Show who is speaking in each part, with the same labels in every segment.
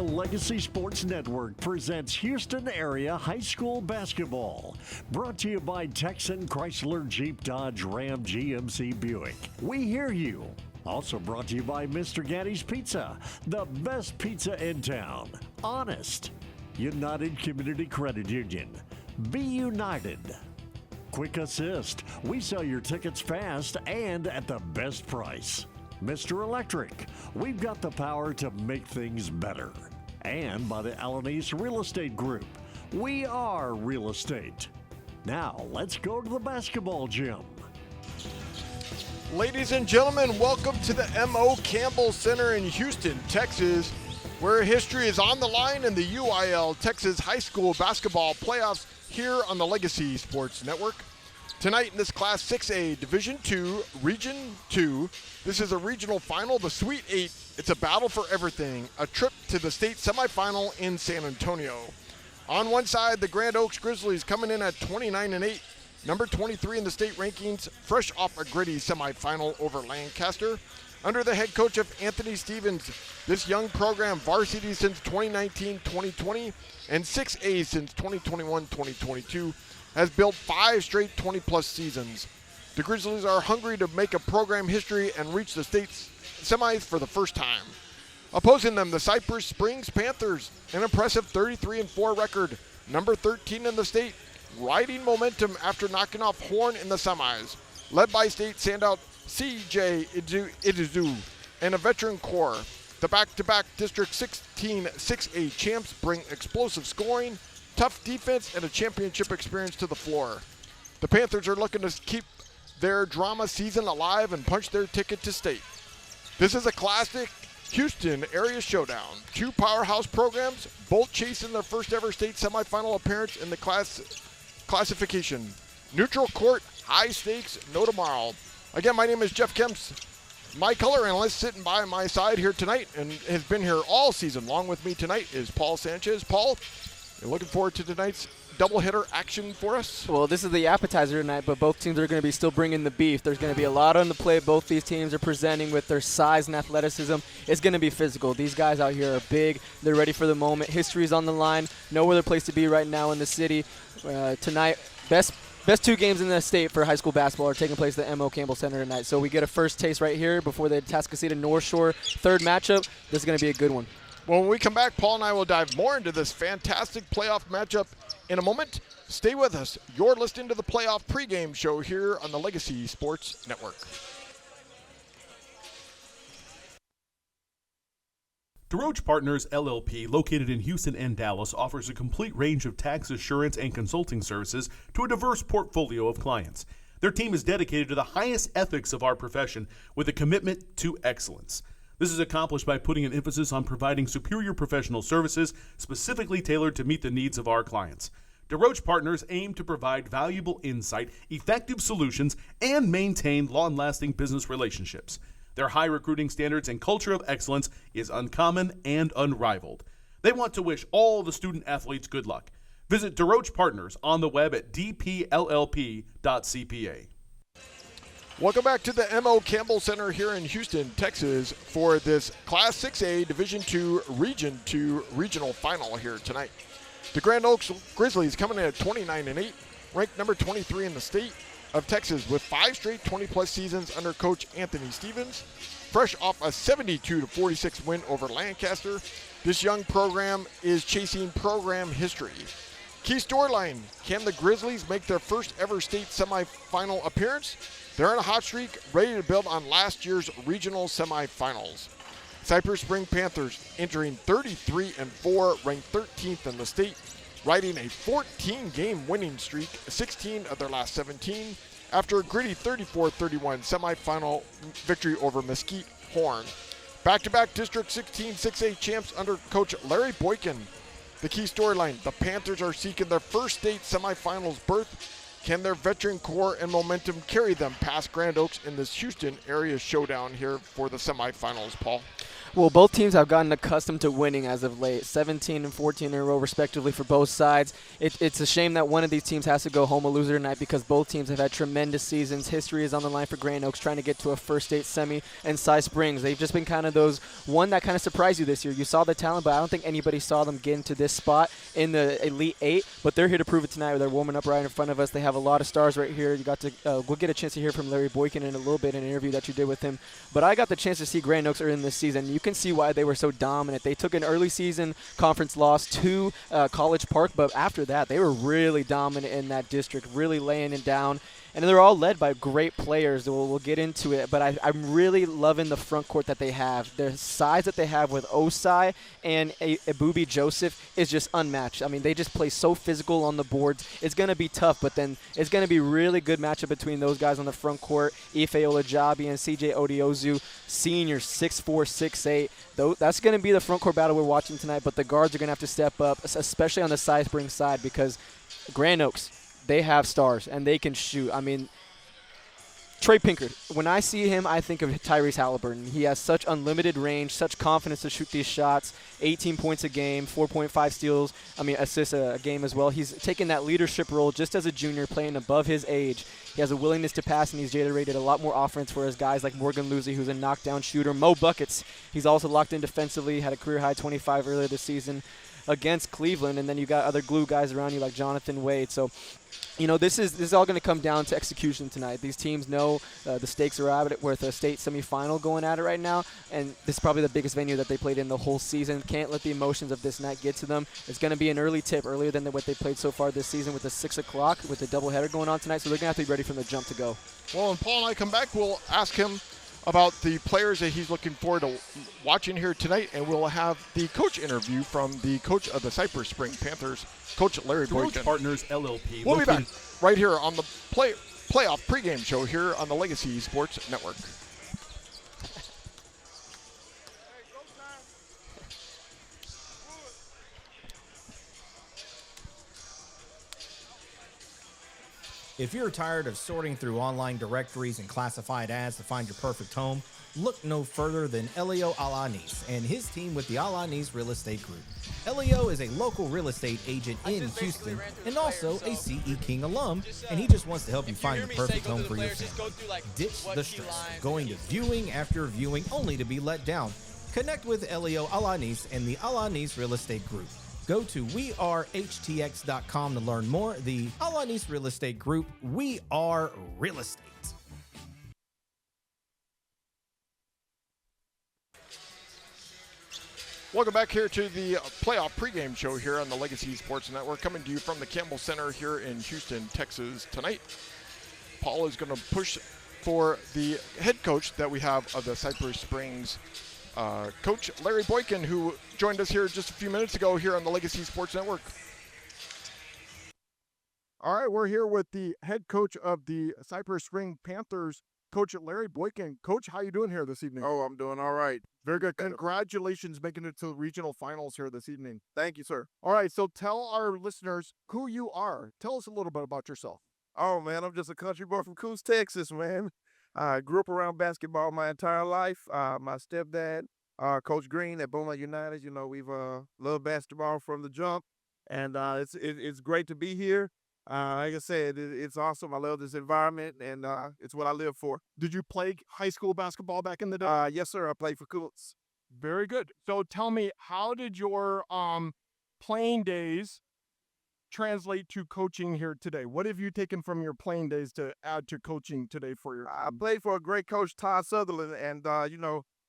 Speaker 1: Legacy Sports Network presents Houston Area High School Basketball. Brought to you by Texan Chrysler Jeep Dodge Ram GMC Buick. We hear you. Also brought to you by Mr. Gaddy's Pizza, the best pizza in town. Honest. United Community Credit Union. Be united. Quick Assist. We sell your tickets fast and at the best price. Mr. Electric. We've got the power to make things better. And by the Alanis Real Estate Group. We are real estate. Now, let's go to the basketball gym.
Speaker 2: Ladies and gentlemen, welcome to the M.O. Campbell Center in Houston, Texas, where history is on the line in the UIL Texas High School Basketball Playoffs here on the Legacy Sports Network. Tonight in this Class 6A Division II, Region 2, this is a regional final, the Sweet 8. It's a battle for everything, a trip to the state semifinal in San Antonio. On one side, the Grand Oaks Grizzlies coming in at 29-8, number 23 in the state rankings, fresh off a gritty semifinal over Lancaster. Under the head coach of Anthony Stevens, this young program varsity since 2019-2020 and 6A since 2021-2022 has built 5 straight 20-plus seasons. The Grizzlies are hungry to make a program history and reach the state semis for the first time. Opposing them, the Cy-Springs Panthers, an impressive 33-4 record, number 13 in the state, riding momentum after knocking off Horn in the semis, led by state standout C.J. Idizu and a veteran core. The back-to-back District 16 6A champs bring explosive scoring, tough defense, and a championship experience to the floor. The Panthers are looking to keep their drama season alive and punch their ticket to state. This is a classic Houston area showdown. Two powerhouse programs, both chasing their first ever state semifinal appearance in the classification. Neutral court, high stakes, no tomorrow. Again, my name is Jeff Kemps. My color analyst sitting by my side here tonight and has been here all season long with me tonight is Paul Sanchez. Paul, you're looking forward to tonight's doubleheader action for us?
Speaker 3: Well, this is the appetizer tonight, but both teams are going to be still bringing the beef. There's going to be a lot on the plate. Both these teams are presenting with their size and athleticism. It's going to be physical. These guys out here are big. They're ready for the moment. History's on the line. No other place to be right now in the city. Tonight, best 2 games in the state for high school basketball are taking place at the M.O. Campbell Center tonight. So we get a first taste right here before the Tascasita North Shore third matchup. This is going to be a good one.
Speaker 2: Well, when we come back, Paul and I will dive more into this fantastic playoff matchup in a moment. Stay with us. You're listening to the playoff pregame show here on the Legacy Sports Network.
Speaker 4: DeRoche Partners, LLP, located in Houston and Dallas, offers a complete range of tax assurance and consulting services to a diverse portfolio of clients. Their team is dedicated to the highest ethics of our profession with a commitment to excellence. This is accomplished by putting an emphasis on providing superior professional services specifically tailored to meet the needs of our clients. DeRoche Partners aim to provide valuable insight, effective solutions, and maintain long-lasting business relationships. Their high recruiting standards and culture of excellence is uncommon and unrivaled. They want to wish all the student athletes good luck. Visit DeRoche Partners on the web at dpllp.cpa.
Speaker 2: Welcome back to the M.O. Campbell Center here in Houston, Texas for this Class 6A Division II Region 2 regional final here tonight. The Grand Oaks Grizzlies coming in at 29-8, ranked number 23 in the state of Texas with 5 straight 20-plus seasons under coach Anthony Stevens. Fresh off a 72-46 win over Lancaster, this young program is chasing program history. Key storyline, can the Grizzlies make their first ever state semifinal appearance? They're on a hot streak, ready to build on last year's regional semifinals. Cy-Springs Panthers entering 33-4, ranked 13th in the state, riding a 14-game winning streak, 16 of their last 17, after a gritty 34-31 semifinal victory over Mesquite Horn. Back-to-back District 16 6A champs under coach Larry Boykin. The key storyline, the Panthers are seeking their first state semifinals berth. Can their veteran core and momentum carry them past Grand Oaks in this Houston area showdown here for the semifinals, Paul?
Speaker 3: Well, both teams have gotten accustomed to winning as of late, 17 and 14 in a row respectively for both sides. It's a shame that one of these teams has to go home a loser tonight because both teams have had tremendous seasons. History is on the line for Grand Oaks trying to get to a first state semi, and Cy-Springs. They've just been kind of those one that kind of surprised you this year. You saw the talent, but I don't think anybody saw them get into this spot in the Elite Eight, but they're here to prove it tonight. They're warming up right in front of us. They have a lot of stars right here. You got to we'll get a chance to hear from Larry Boykin in a little bit in an interview that you did with him, but I got the chance to see Grand Oaks early in this season. You can see why they were so dominant. They took an early season conference loss to College Park, but after that, they were really dominant in that district, really laying it down. And they're all led by great players. We'll get into it, but I'm really loving the front court that they have. The size that they have with Osai and Ebubi Joseph is just unmatched. I mean, they just play so physical on the boards. It's going to be tough, but then it's going to be really good matchup between those guys on the front court, Ife Olajabi and CJ Odiozu, seniors, 6'4", 6'8". That's going to be the front court battle we're watching tonight, but the guards are going to have to step up, especially on the Cy-Springs side, because Grand Oaks, they have stars, and they can shoot. I mean, Trey Pinkard, when I see him, I think of Tyrese Halliburton. He has such unlimited range, such confidence to shoot these shots, 18 points a game, 4.5 steals, assists a game as well. He's taken that leadership role just as a junior, playing above his age. He has a willingness to pass, and he's generated a lot more offense, whereas guys like Morgan Lucy, who's a knockdown shooter, Mo Buckets, he's also locked in defensively, had a career-high 25 earlier this season against Cleveland, and then you got other glue guys around you like Jonathan Wade. So, this is all going to come down to execution tonight. These teams know the stakes are at it with a state semifinal going at it right now, and this is probably the biggest venue that they played in the whole season. Can't let the emotions of this night get to them. It's going to be an early tip, earlier than what they played so far this season with the 6 o'clock with the doubleheader going on tonight, so they're going to have to be ready from the jump to go.
Speaker 2: Well, when Paul and I come back, we'll ask him about the players that he's looking forward to watching here tonight, and we'll have the coach interview from the coach of the Cy-Springs Panthers, Coach Larry Boykin.
Speaker 4: Roach Partners LLP.
Speaker 2: We'll be back right here on the playoff pregame show here on the Legacy Sports Network.
Speaker 5: If you're tired of sorting through online directories and classified ads to find your perfect home, look no further than Elio Alanis and his team with the Alanis Real Estate Group. Elio is a local real estate agent in Houston and also a CE King alum, and he just wants to help you find the perfect home for your family. Ditch the stress of going to viewing after viewing only to be let down. Connect with Elio Alanis and the Alanis Real Estate Group. Go to wearehtx.com to learn more. The Alanis Real Estate Group, we are real estate.
Speaker 2: Welcome back here to the playoff pregame show here on the Legacy Sports Network, coming to you from the Campbell Center here in Houston, Texas tonight. Paul is going to push for the head coach that we have of the Cy-Springs, Coach Larry Boykin, who joined us here just a few minutes ago here on the Legacy Sports Network. All right, we're here with the head coach of the Cy-Springs Panthers, Coach Larry Boykin. Coach, how you doing here this evening?
Speaker 6: Oh, I'm doing all right.
Speaker 2: Very good. Congratulations making it to the regional finals here this evening.
Speaker 6: Thank you, sir.
Speaker 2: All right, so tell our listeners who you are. Tell us a little bit about yourself.
Speaker 6: Oh, man, I'm just a country boy from Coos, Texas, man. I grew up around basketball my entire life. My stepdad, Coach Green at Beaumont United, we've loved basketball from the jump, and it's great to be here. Like I said, it's awesome. I love this environment, and it's what I live for.
Speaker 2: Did you play high school basketball back in the day?
Speaker 6: Yes, sir. I played for Coos.
Speaker 2: Very good. So tell me, how did your playing days translate to coaching here today? What have you taken from your playing days to add to coaching today for your team?
Speaker 6: I played for a great coach, Todd Sutherland, and,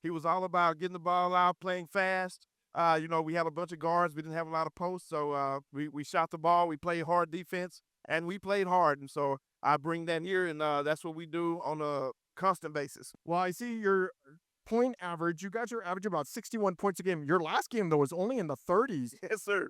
Speaker 6: he was all about getting the ball out, playing fast. We had a bunch of guards. We didn't have a lot of posts, so we shot the ball. We played hard defense, and we played hard. And so I bring that here, and that's what we do on a constant basis.
Speaker 2: Well, I see your point average. You guys are averaging about 61 points a game. Your last game, though, was only in the 30s.
Speaker 6: Yes, sir.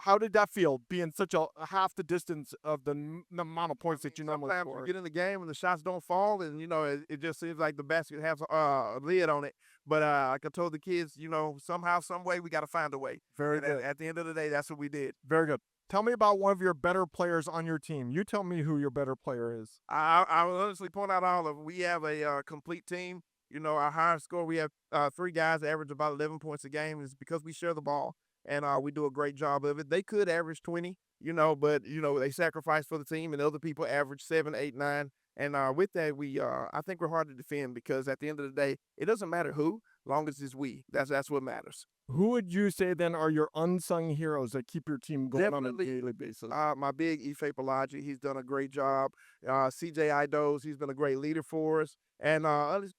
Speaker 2: How did that feel, being such a half the distance of the amount of points that you normally
Speaker 6: Sometimes
Speaker 2: score?
Speaker 6: you get in the game and the shots don't fall, and, it just seems like the basket has a lid on it. But like I told the kids, somehow, some way, we got to find a way.
Speaker 2: Very
Speaker 6: And
Speaker 2: good.
Speaker 6: at the end of the day, that's what we did.
Speaker 2: Very good. Tell me about one of your better players on your team. You tell me who your better player is.
Speaker 6: I will honestly point out all of them. We have a complete team. You know, our highest score, we have 3 guys that average about 11 points a game. It's because we share the ball, and we do a great job of it. They could average 20, you know, but, you know, they sacrifice for the team, and other people average 7, 8, 9. And with that, I think we're hard to defend because at the end of the day, it doesn't matter who, long as it's we. That's what matters.
Speaker 7: Who would you say then are your unsung heroes that keep your team going on a
Speaker 6: Definitely,
Speaker 7: daily basis?
Speaker 6: my big Ife Pelagic, he's done a great job. CJ Idols, he's been a great leader for us. And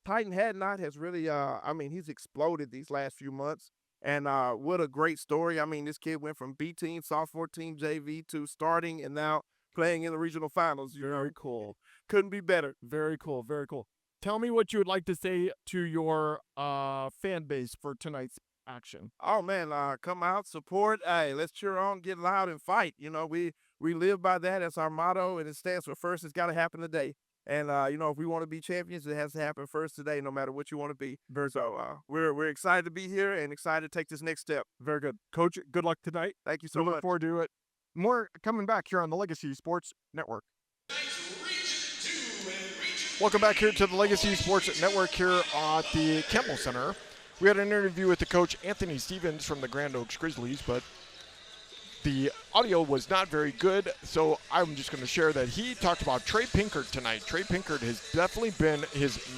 Speaker 6: Titan Hadnot has really, he's exploded these last few months. And what a great story. I mean, this kid went from B team, sophomore team, JV to starting and now playing in the regional finals.
Speaker 7: Very cool.
Speaker 6: Couldn't be better.
Speaker 7: Very cool. Very cool. Tell me what you would like to say to your fan base for tonight's action.
Speaker 6: Oh man, come out, support. Hey, let's cheer on, get loud, and fight. You know, we live by that. That's our motto, and it stands for first. It's got to happen today. And you know, if we want to be champions, it has to happen first today, no matter what you want to be. So we're excited to be here and excited to take this next step.
Speaker 7: Very good. Coach, good luck tonight.
Speaker 6: Thank you so
Speaker 7: We
Speaker 6: much.
Speaker 7: look forward to it. More coming back here on the Legacy Sports Network.
Speaker 2: Welcome back here to the Legacy Sports Network here at the Campbell Center. We had an interview with the coach Anthony Stevens from the Grand Oaks Grizzlies, but the audio was not very good, so I'm just going to share that he talked about Trey Pinkert tonight. Trey Pinkert has definitely been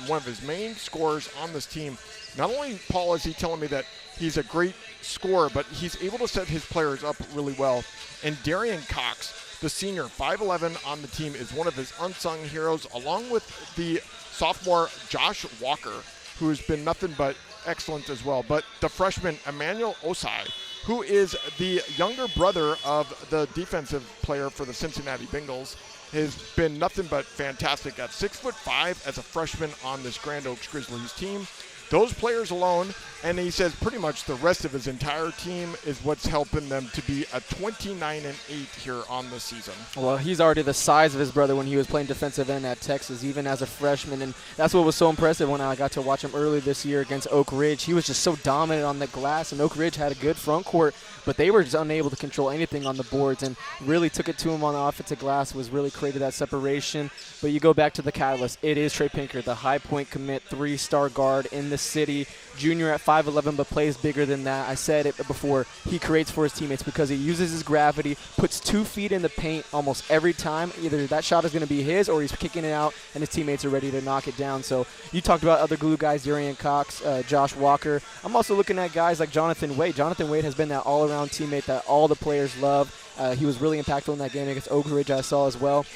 Speaker 2: one of his main scorers on this team. Not only, Paul, is he telling me that he's a great scorer, but he's able to set his players up really well. And Darian Cox, the senior, 5'11" on the team, is one of his unsung heroes, along with the sophomore Josh Walker, who has been nothing but excellent as well. But the freshman Emmanuel Osai, who is the younger brother of the defensive player for the Cincinnati Bengals, has been nothing but fantastic at 6'5" as a freshman on this Grand Oaks Grizzlies team. Those players alone, and he says pretty much the rest of his entire team, is what's helping them to be a 29-8 here on the season.
Speaker 3: Well, he's already the size of his brother when he was playing defensive end at Texas, even as a freshman, and that's what was so impressive when I got to watch him early this year against Oak Ridge. He was just so dominant on the glass, and Oak Ridge had a good front court, but they were just unable to control anything on the boards and really took it to him on the offensive glass, was really created that separation. But you go back to the catalyst. It is Trey Pinkert, the high point commit, 3-star guard in the city, junior at 5'11", but plays bigger than that. I said it before. He creates for his teammates because he uses his gravity, puts 2 feet in the paint almost every time. Either that shot is going to be his or he's kicking it out, and his teammates are ready to knock it down. So you talked about other glue guys, Darian Cox, Josh Walker. I'm also looking at guys like Jonathan Wade. Jonathan Wade has been that all-around teammate that all the players love. He was really impactful in that game against Oak Ridge, I saw as well.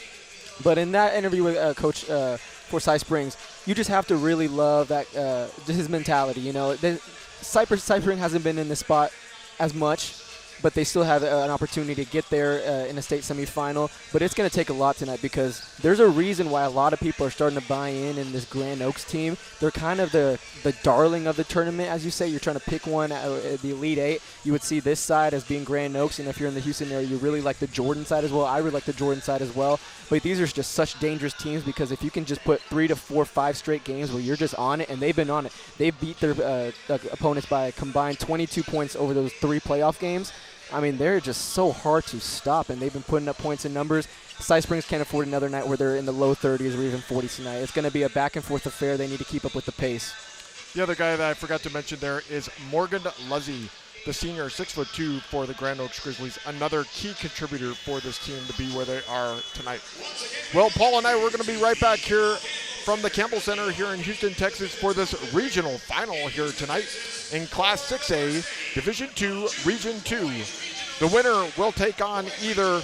Speaker 3: But in that interview with Coach for Cy-Springs, you just have to really love that his mentality. You know, Cy-Springs hasn't been in this spot as much, but they still have an opportunity to get there in a state semifinal. But it's going to take a lot tonight because there's a reason why a lot of people are starting to buy in this Grand Oaks team. They're kind of the darling of the tournament, as you say. You're trying to pick one at the Elite Eight. You would see this side as being Grand Oaks, and if you're in the Houston area, you really like the Jordan side as well. I really like the Jordan side as well. But these are just such dangerous teams because if you can just put 3 to 4, 5 straight games where you're just on it, and they've been on it. They beat their opponents by a combined 22 points over those 3 playoff games. I mean, they're just so hard to stop, and they've been putting up points and numbers. Cy-Springs can't afford another night where they're in the low 30s or even 40s tonight. It's going to be a back-and-forth affair. They need to keep up with the pace.
Speaker 2: The other guy that I forgot to mention there is Morgan Luzzy, the senior, 6'2" for the Grand Oaks Grizzlies, another key contributor for this team to be where they are tonight. Well, Paul and I, we're going to be right back here from the Campbell Center here in Houston, Texas for this regional final here tonight in Class 6A, Division II, Region 2. The winner will take on either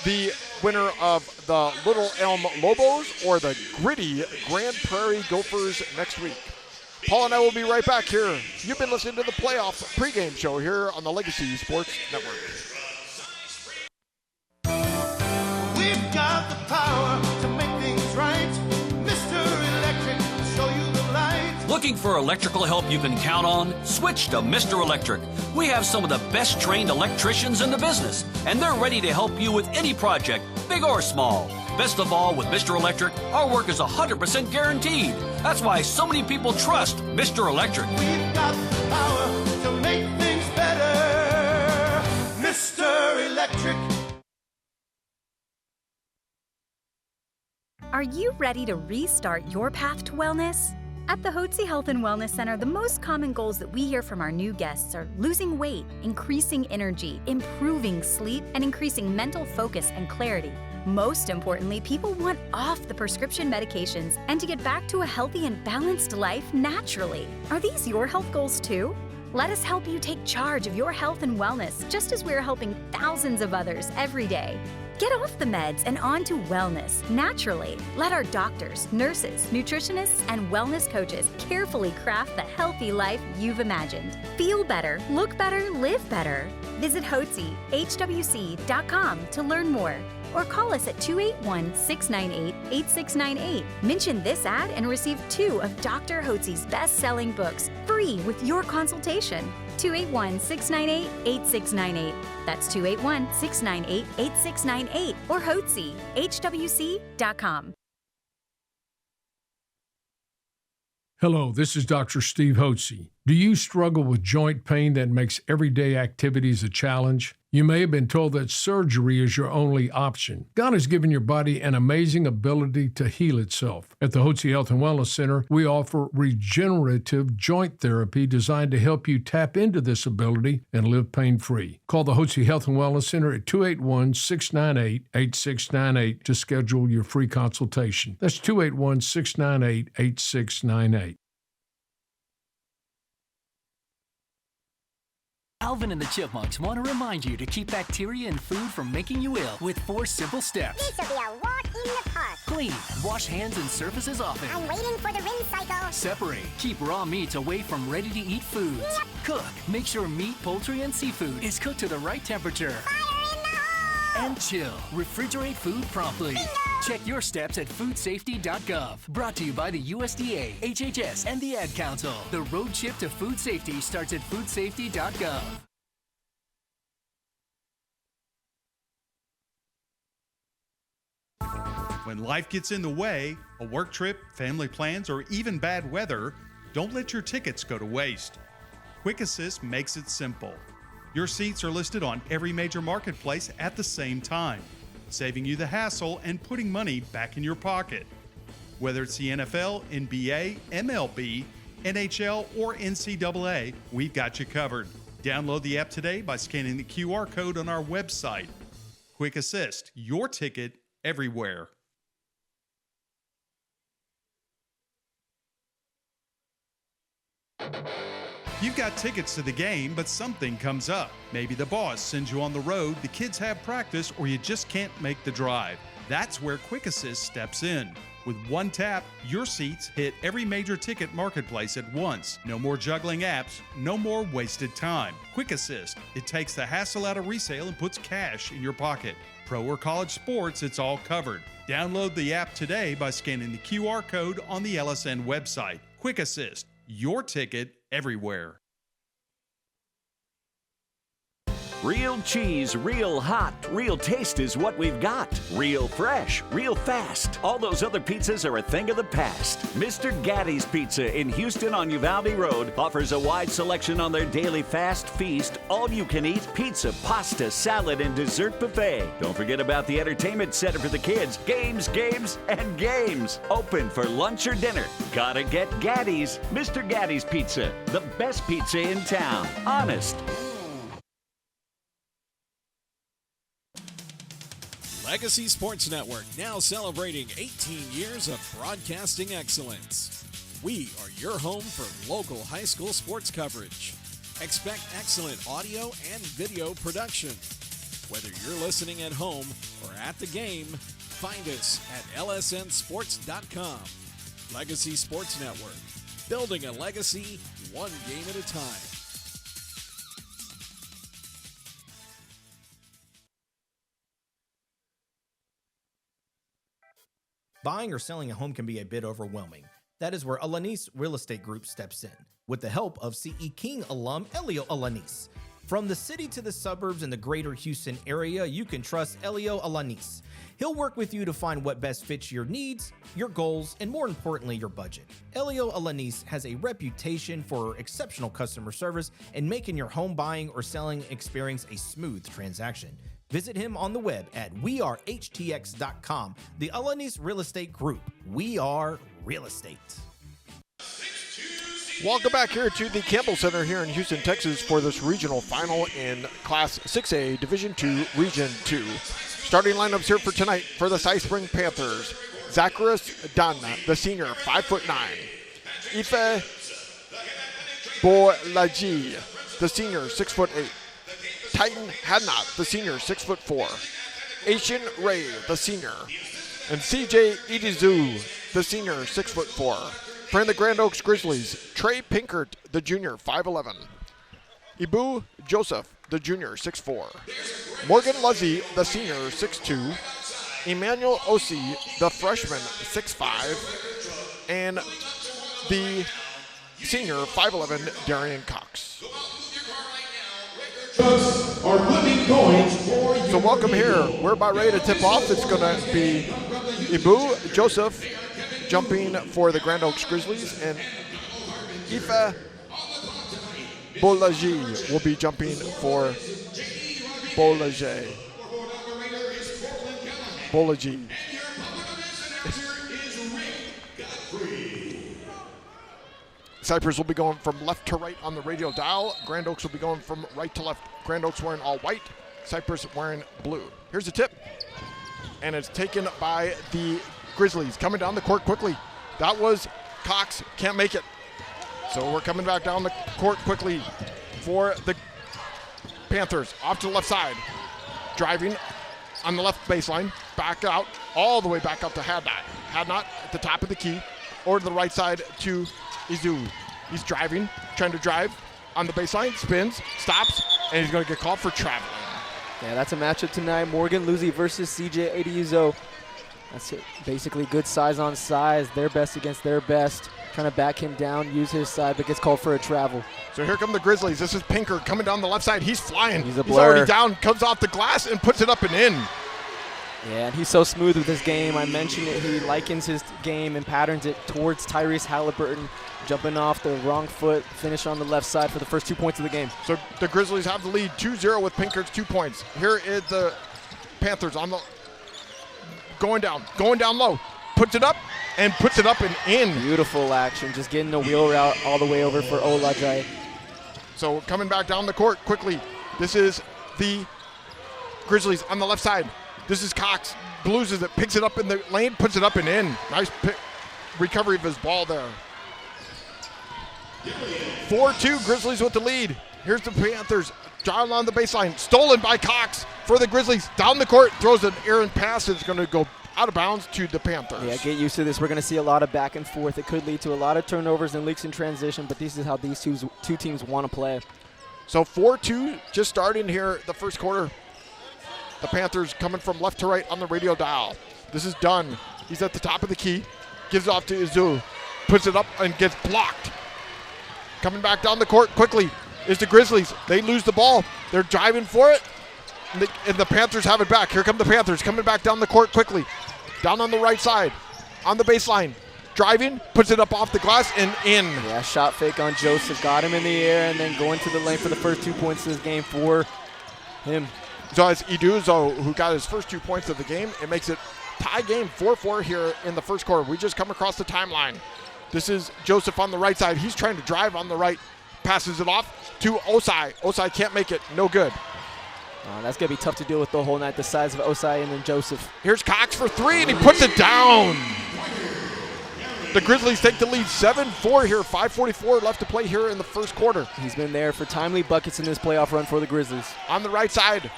Speaker 2: the winner of the Little Elm Lobos or the gritty Grand Prairie Gophers next week. Paul and I will be right back here. You've been listening to the playoff pregame show here on the Legacy Sports Network.
Speaker 8: We've got the power to make things right. Mr. Electric will show you the light.
Speaker 9: Looking for electrical help you can count on? Switch to Mr. Electric. We have some of the best trained electricians in the business, and they're ready to help you with any project, big or small. Best of all, with Mr. Electric, our work is 100% guaranteed. That's why so many people trust Mr. Electric.
Speaker 8: We've got the power to make things better. Mr. Electric.
Speaker 10: Are you ready to restart your path to wellness? At the Hotze Health and Wellness Center, the most common goals that we hear from our new guests are losing weight, increasing energy, improving sleep, and increasing mental focus and clarity. Most importantly, people want off the prescription medications and to get back to a healthy and balanced life naturally. Are these your health goals too? Let us help you take charge of your health and wellness, just as we're helping thousands of others every day. Get off the meds and on to wellness naturally. Let our doctors, nurses, nutritionists, and wellness coaches carefully craft the healthy life you've imagined. Feel better, look better, live better. Visit HWC.com to learn more, or call us at 281-698-8698. Mention this ad and receive 2 of Dr. Hotze's best-selling books free with your consultation. 281-698-8698. That's 281-698-8698 or Hotze, HWC.com.
Speaker 11: Hello, this is Dr. Steve Hotze. Do you struggle with joint pain that makes everyday activities a challenge? You may have been told that surgery is your only option. God has given your body an amazing ability to heal itself. At the Hotze Health and Wellness Center, we offer regenerative joint therapy designed to help you tap into this ability and live pain-free. Call the Hotze Health and Wellness Center at 281-698-8698 to schedule your free consultation. That's 281-698-8698.
Speaker 12: Alvin and the Chipmunks want to remind you to keep bacteria in food from making you ill with 4 simple steps.
Speaker 13: This will be a walk in the park.
Speaker 12: Clean. Wash hands and surfaces often.
Speaker 13: I'm waiting for the rinse cycle.
Speaker 12: Separate. Keep raw meats away from ready-to-eat foods.
Speaker 13: Yep.
Speaker 12: Cook. Make sure meat, poultry, and seafood is cooked to the right temperature.
Speaker 13: Fire in the hole!
Speaker 12: And chill. Refrigerate food promptly.
Speaker 13: Bingo!
Speaker 12: Check your steps at foodsafety.gov. Brought to you by the USDA, HHS, and the Ad Council. The road trip to food safety starts at foodsafety.gov.
Speaker 14: When life gets in the way, a work trip, family plans, or even bad weather, don't let your tickets go to waste. Quick Assist makes it simple. Your seats are listed on every major marketplace at the same time, saving you the hassle and putting money back in your pocket. Whether it's the NFL, NBA, MLB, NHL, or NCAA, we've got you covered. Download the app today by scanning the QR code on our website. Quick Assist, your ticket everywhere. You've got tickets to the game, but something comes up. Maybe the boss sends you on the road, the kids have practice, or you just can't make the drive. That's where Quick Assist steps in. With one tap, your seats hit every major ticket marketplace at once. No more juggling apps, no more wasted time. Quick Assist, it takes the hassle out of resale and puts cash in your pocket. Pro or college sports, it's all covered. Download the app today by scanning the QR code on the LSN website. Quick Assist, your ticket everywhere.
Speaker 15: Real cheese, real hot, real taste is what we've got. Real fresh, real fast. All those other pizzas are a thing of the past. Mr. Gatti's Pizza in Houston on Uvalde Road offers a wide selection on their daily fast feast, all-you-can-eat pizza, pasta, salad, and dessert buffet. Don't forget about the entertainment center for the kids. Games, games, and games. Open for lunch or dinner. Gotta get Gatti's. Mr. Gatti's Pizza, the best pizza in town. Honest.
Speaker 16: Legacy Sports Network, now celebrating 18 years of broadcasting excellence. We are your home for local high school sports coverage. Expect excellent audio and video production. Whether you're listening at home or at the game, find us at lsnsports.com. Legacy Sports Network, building a legacy one game at a time.
Speaker 5: Buying or selling a home can be a bit overwhelming. That is where Alanis Real Estate Group steps in, with the help of CE King alum Elio Alanis. From the city to the suburbs and the greater Houston area, you can trust Elio Alanis. He'll work with you to find what best fits your needs, your goals, and more importantly, your budget. Elio Alanis has a reputation for exceptional customer service and making your home buying or selling experience a smooth transaction. Visit him on the web at wearehtx.com. The Alanis Real Estate Group. We are real estate.
Speaker 2: Welcome back here to the Campbell Center here in Houston, Texas for this regional final in Class 6A Division II, Region 2. Starting lineups here for tonight for the Cy-Springs Panthers. Zacharias Dunn, the senior, 5'9". Ife Boalaji, the senior, 6'8". Titan Hadnot, the senior, 6'4". Asian Ray, the senior. And CJ Idizu, the senior, 6'4". For the Grand Oaks Grizzlies, Trey Pinkert, the junior, 5'11". Ibu Joseph, the junior, 6'4". Morgan Luzzy, the senior, 6'2". Emmanuel Osi, the freshman, 6'5". And the senior, 5'11", Darian Cox. So welcome here. We're about ready to tip off. It's going to be Ibu Joseph jumping for the Grand Oaks Grizzlies, and Ife Boalaji will be jumping for Boalaji. Cypress will be going from left to right on the radial dial. Grand Oaks will be going from right to left. Grand Oaks wearing all white, Cypress wearing blue. Here's the tip, and it's taken by the Grizzlies. Coming down the court quickly. That was Cox, can't make it. So we're coming back down the court quickly for the Panthers. Off to the left side. Driving on the left baseline. Back out, all the way back up to Hadnot. Hadnot at the top of the key. Or to the right side to Izu. He's driving, trying to drive on the baseline, spins, stops, and he's going to get called for traveling.
Speaker 3: Yeah, that's a matchup tonight. Morgan Luzzi versus CJ Adiuzo. That's it. Basically good size on size. Their best against their best. Trying to back him down, use his side, but gets called for a travel.
Speaker 2: So here come the Grizzlies. This is Pinker coming down the left side. He's flying.
Speaker 3: He's a
Speaker 2: He's
Speaker 3: blur.
Speaker 2: already down, comes off the glass and puts it up and in.
Speaker 3: Yeah, and he's so smooth with his game. I mentioned it. He likens his game and patterns it towards Tyrese Halliburton, jumping off the wrong foot, finish on the left side for the first 2 points of the game.
Speaker 2: So the Grizzlies have the lead 2-0 with Pinker's 2 points. Here is the Panthers on the going down low. Puts it up and puts it up and in.
Speaker 3: Beautiful action, just getting the wheel route all the way over for Olajai.
Speaker 2: So coming back down the court quickly. This is the Grizzlies on the left side. This is Cox, loses it, picks it up in the lane, puts it up and in. Nice recovery of his ball there. 4-2, Grizzlies with the lead. Here's the Panthers, driving on the baseline, stolen by Cox for the Grizzlies. Down the court, throws an errant pass, it's going to go out of bounds to the Panthers.
Speaker 3: Yeah, get used to this. We're going to see a lot of back and forth. It could lead to a lot of turnovers and leaks in transition, but this is how these two teams want to play.
Speaker 2: So 4-2 just starting here the first quarter. The Panthers coming from left to right on the radio dial. This is Dunn. He's at the top of the key. Gives off to Izu. Puts it up and gets blocked. Coming back down the court quickly is the Grizzlies. They lose the ball. They're driving for it. And the Panthers have it back. Here come the Panthers coming back down the court quickly. Down on the right side. On the baseline. Driving. Puts it up off the glass and in.
Speaker 3: Yeah, shot fake on Joseph. Got him in the air and then going to the lane for the first 2 points of this game for him.
Speaker 2: So it's Iduzo who got his first 2 points of the game. It makes it tie game 4-4 here in the first quarter. We just come across the timeline. This is Joseph on the right side. He's trying to drive on the right. Passes it off to Osai. Osai can't make it. No good.
Speaker 3: That's going to be tough to deal with the whole night, the size of Osai and then Joseph.
Speaker 2: Here's Cox for three, and he puts it down. The Grizzlies take the lead 7-4 here. 5:44 left to play here in the first quarter.
Speaker 3: He's been there for timely buckets in this playoff run for the Grizzlies.
Speaker 2: On the right side,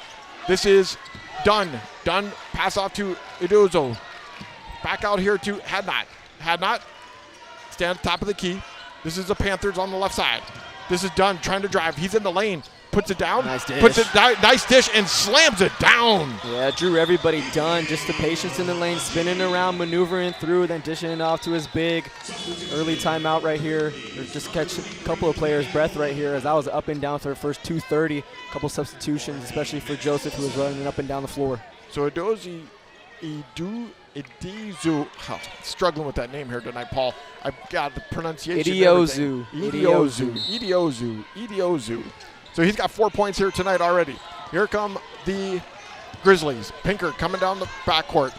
Speaker 2: this is Dunn. Dunn pass off to Iduzo. Back out here to Hadnot. Hadnot stand at the top of the key. This is the Panthers on the left side. This is Dunn trying to drive. He's in the lane. Puts it down.
Speaker 3: Nice dish.
Speaker 2: Puts it nice dish and slams it down.
Speaker 3: Yeah, drew everybody done. Just the patience in the lane, spinning around, maneuvering through, then dishing it off to his big. Early timeout right here. Or just catch a couple of players' breath right here as I was up and down for the first 2:30. A couple substitutions, especially for Joseph, who was running up and down the floor.
Speaker 2: So Iduzu, struggling with that name here tonight, Paul. I've got the pronunciation. Idiozu. So he's got 4 points here tonight already. Here come the Grizzlies. Pinker coming down the backcourt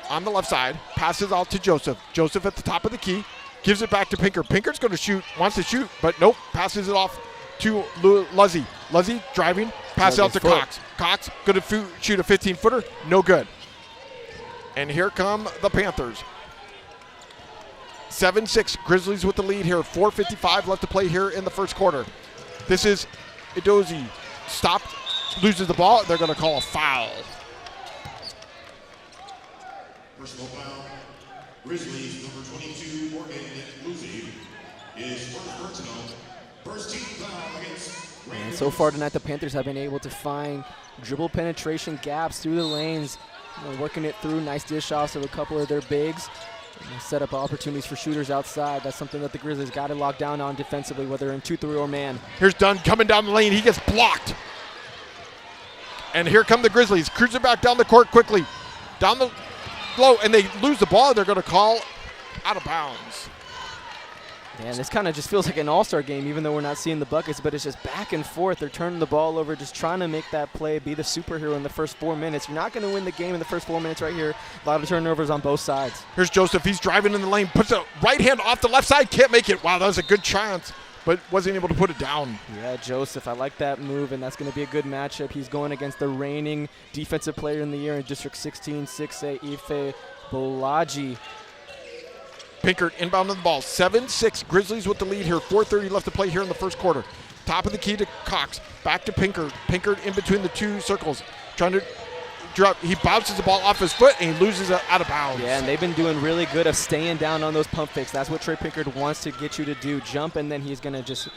Speaker 2: on the left side. Passes out to Joseph. Joseph at the top of the key. gives it back to Pinkert. Pinkert's going to shoot, wants to shoot, but nope, passes it off to Luzzy. Luzzy driving, pass out to Cox. Cox going to shoot a 15-footer, no good. And here come the Panthers. 7-6, Grizzlies with the lead here. 4:55 left to play here in the first quarter. This is Edozie. Stopped, loses the ball. They're going to call a foul.
Speaker 17: Personal foul. Grizzlies, number 22, Morgan Lucy, is first personal. First team foul against
Speaker 3: And so far tonight, the Panthers have been able to find dribble penetration gaps through the lanes, working it through. Nice dish offs of a couple of their bigs. Set up opportunities for shooters outside. That's something that the Grizzlies got to lock down on defensively, whether in 2-3 or man.
Speaker 2: Here's Dunn coming down the lane. He gets blocked. And here come the Grizzlies. Cruising back down the court quickly. Down the low, and they lose the ball. They're going to call out of bounds.
Speaker 3: Man, this kind of just feels like an all-star game, even though we're not seeing the buckets, but it's just back and forth. They're turning the ball over, just trying to make that play, be the superhero in the first 4 minutes. You're not going to win the game in the first 4 minutes right here. A lot of turnovers on both sides.
Speaker 2: Here's Joseph. He's driving in the lane, puts a right hand off the left side, can't make it. Wow, that was a good chance, but wasn't able to put it down.
Speaker 3: Yeah, Joseph, I like that move, and that's going to be a good matchup. He's going against the reigning defensive player in the year in District 16, 6A, Ife Bolaji.
Speaker 2: Pinkert inbound on the ball. 7-6, Grizzlies with the lead here. 4:30 left to play here in the first quarter. Top of the key to Cox. Back to Pinkert. Pinkert in between the two circles. Trying to drop. He bounces the ball off his foot, and he loses it out of bounds.
Speaker 3: Yeah, and they've been doing really good of staying down on those pump fakes. That's what Trey Pinkert wants to get you to do. Jump, and then he's going to just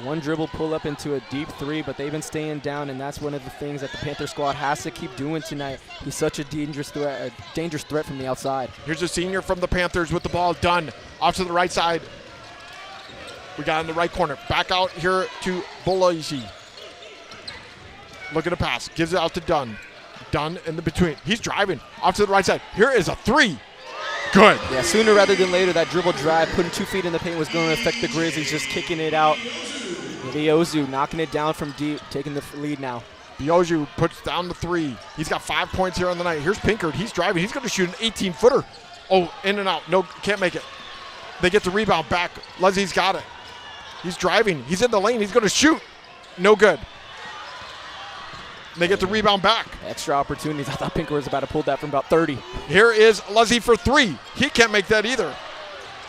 Speaker 3: one dribble pull up into a deep three, but they've been staying down, and that's one of the things that the Panther squad has to keep doing tonight. He's such a dangerous threat from the outside.
Speaker 2: Here's a senior from the Panthers with the ball. Done off to the right side. We got in the right corner. Back out here to Bolaji. Looking to pass. Gives it out to Dunn. Dunn in the between. He's driving off to the right side. Here is a three. Good.
Speaker 3: Yeah, sooner rather than later, that dribble drive, putting 2 feet in the paint was going to affect the Grizzlies, just kicking it out. Biozu knocking it down from deep, taking the lead now.
Speaker 2: Biozu puts down the three. He's got 5 points here on the night. Here's Pinkert. He's driving. He's going to shoot an 18-footer. Oh, in and out. No, can't make it. They get the rebound back. Leslie's got it. He's driving. He's in the lane. He's going to shoot. No good. They get the rebound back.
Speaker 3: Extra opportunities. I thought Pinkert was about to pull that from about 30.
Speaker 2: Here is Leslie for three. He can't make that either.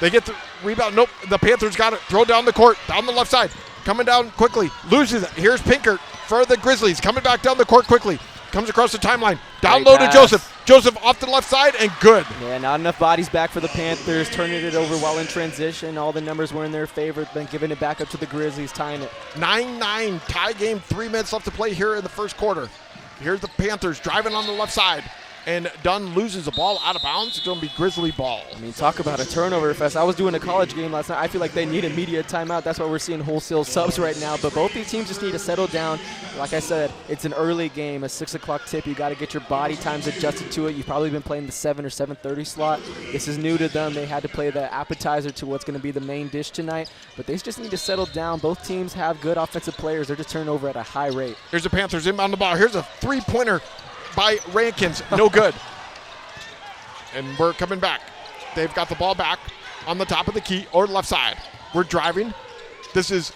Speaker 2: They get the rebound. Nope, the Panthers got it. Throw down the court, down the left side. Coming down quickly. Loses it. Here's Pinkert for the Grizzlies. Coming back down the court quickly. Comes across the timeline. Down low to Joseph. Joseph off the left side and good.
Speaker 3: Yeah, not enough bodies back for the Panthers. Turning it over while in transition. All the numbers were in their favor. Then giving it back up to the Grizzlies, tying it.
Speaker 2: 9-9 tie game. 3 minutes left to play here in the first quarter. Here's the Panthers driving on the left side. And Dunn loses the ball out of bounds. It's going to be Grizzly ball.
Speaker 3: I mean, talk about a turnover fest. I was doing a college game last night. I feel like they need immediate timeout. That's why we're seeing wholesale subs right now. But both these teams just need to settle down. Like I said, it's an early game, a 6 o'clock tip. You got to get your body times adjusted to it. You've probably been playing the 7 or 7:30 slot. This is new to them. They had to play the appetizer to what's going to be the main dish tonight. But they just need to settle down. Both teams have good offensive players. They're just turning over at a high rate.
Speaker 2: Here's the Panthers inbound the ball. Here's a three-pointer by Rankins. No good. And we're coming back. They've got the ball back on the top of the key or left side. We're driving. This is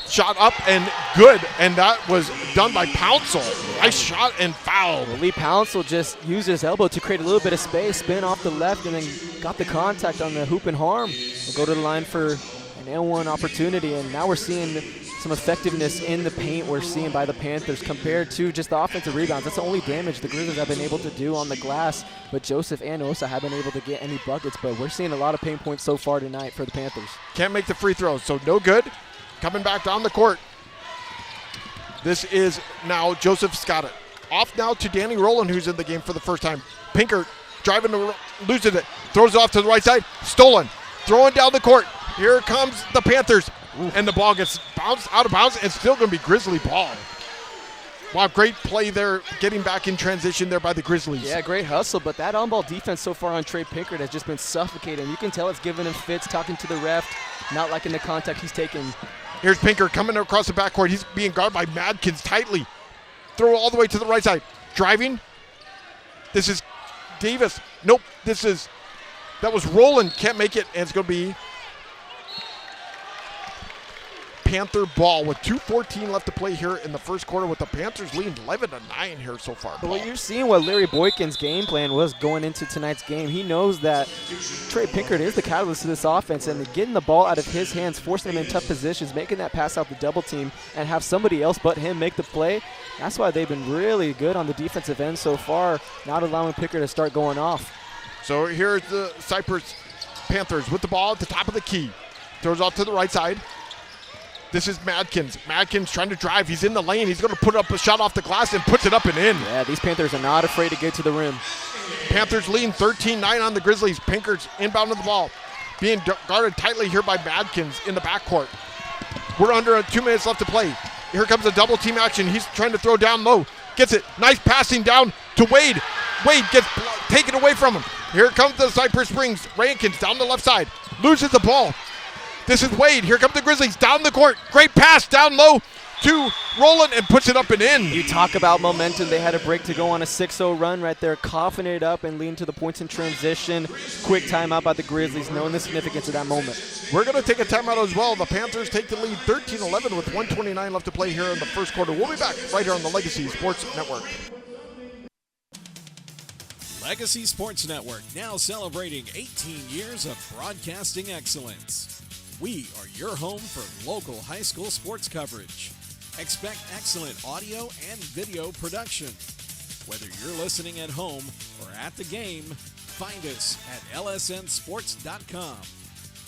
Speaker 2: shot up and good. And that was done by Pouncil. Nice shot and foul.
Speaker 3: Well, Lee Pouncil just used his elbow to create a little bit of space, spin off the left, and then got the contact on the hoop and harm. We'll go to the line for an L1 opportunity. And now we're seeing some effectiveness in the paint we're seeing by the Panthers compared to just the offensive rebounds. That's the only damage the Grizzlies have been able to do on the glass, but Joseph and Osa haven't been able to get any buckets, but we're seeing a lot of paint points so far tonight for the Panthers.
Speaker 2: Can't make the free throws, so no good. Coming back down the court. This is now Joseph Scott. Off now to Danny Rowland, who's in the game for the first time. Pinkert driving to loses it, throws it off to the right side, stolen, throwing down the court. Here comes the Panthers. And the ball gets bounced out of bounds and still going to be Grizzly ball. Wow, great play there, getting back in transition there by the Grizzlies.
Speaker 3: Yeah, great hustle, but that on-ball defense so far on Trey Pinkert has just been suffocating. You can tell it's giving him fits, talking to the ref, not liking the contact he's taking.
Speaker 2: Here's Pinkert coming across the backcourt. He's being guarded by Madkins tightly. Throw all the way to the right side. Driving. This is Davis. Nope, this is That was rolling. Can't make it. And it's going to be Panther ball with 2:14 left to play here in the first quarter, with the Panthers leading 11-9 here so far.
Speaker 3: But you're seeing what Larry Boykin's game plan was going into tonight's game. He knows that Trey Pinkard is the catalyst to this offense, and getting the ball out of his hands, forcing him in tough positions, making that pass out the double team, and have somebody else but him make the play. That's why they've been really good on the defensive end so far, not allowing Pinkard to start going off.
Speaker 2: So here's the Cy-Springs Panthers with the ball at the top of the key. Throws off to the right side. This is Madkins. Madkins trying to drive. He's in the lane. He's going to put up a shot off the glass and puts it up and in.
Speaker 3: Yeah, these Panthers are not afraid to get to the rim.
Speaker 2: Panthers lean 13-9 on the Grizzlies. Pinkard's inbound of the ball. Being guarded tightly here by Madkins in the backcourt. We're under 2 minutes left to play. Here comes a double team action. He's trying to throw down low. Gets it. Nice passing down to Wade. Wade gets taken away from him. Here comes the Cy-Springs. Rankins down the left side. Loses the ball. This is Wade. Here come the Grizzlies down the court. Great pass down low to Roland and puts it up and in.
Speaker 3: You talk about momentum. They had a break to go on a 6-0 run right there, coughing it up and leading to the points in transition. Quick timeout by the Grizzlies, knowing the significance of that moment.
Speaker 2: We're going to take a timeout as well. The Panthers take the lead 13-11 with 1:29 left to play here in the first quarter. We'll be back right here on the Legacy Sports Network.
Speaker 16: Legacy Sports Network, now celebrating 18 years of broadcasting excellence. We are your home for local high school sports coverage. Expect excellent audio and video production. Whether you're listening at home or at the game, find us at lsnsports.com.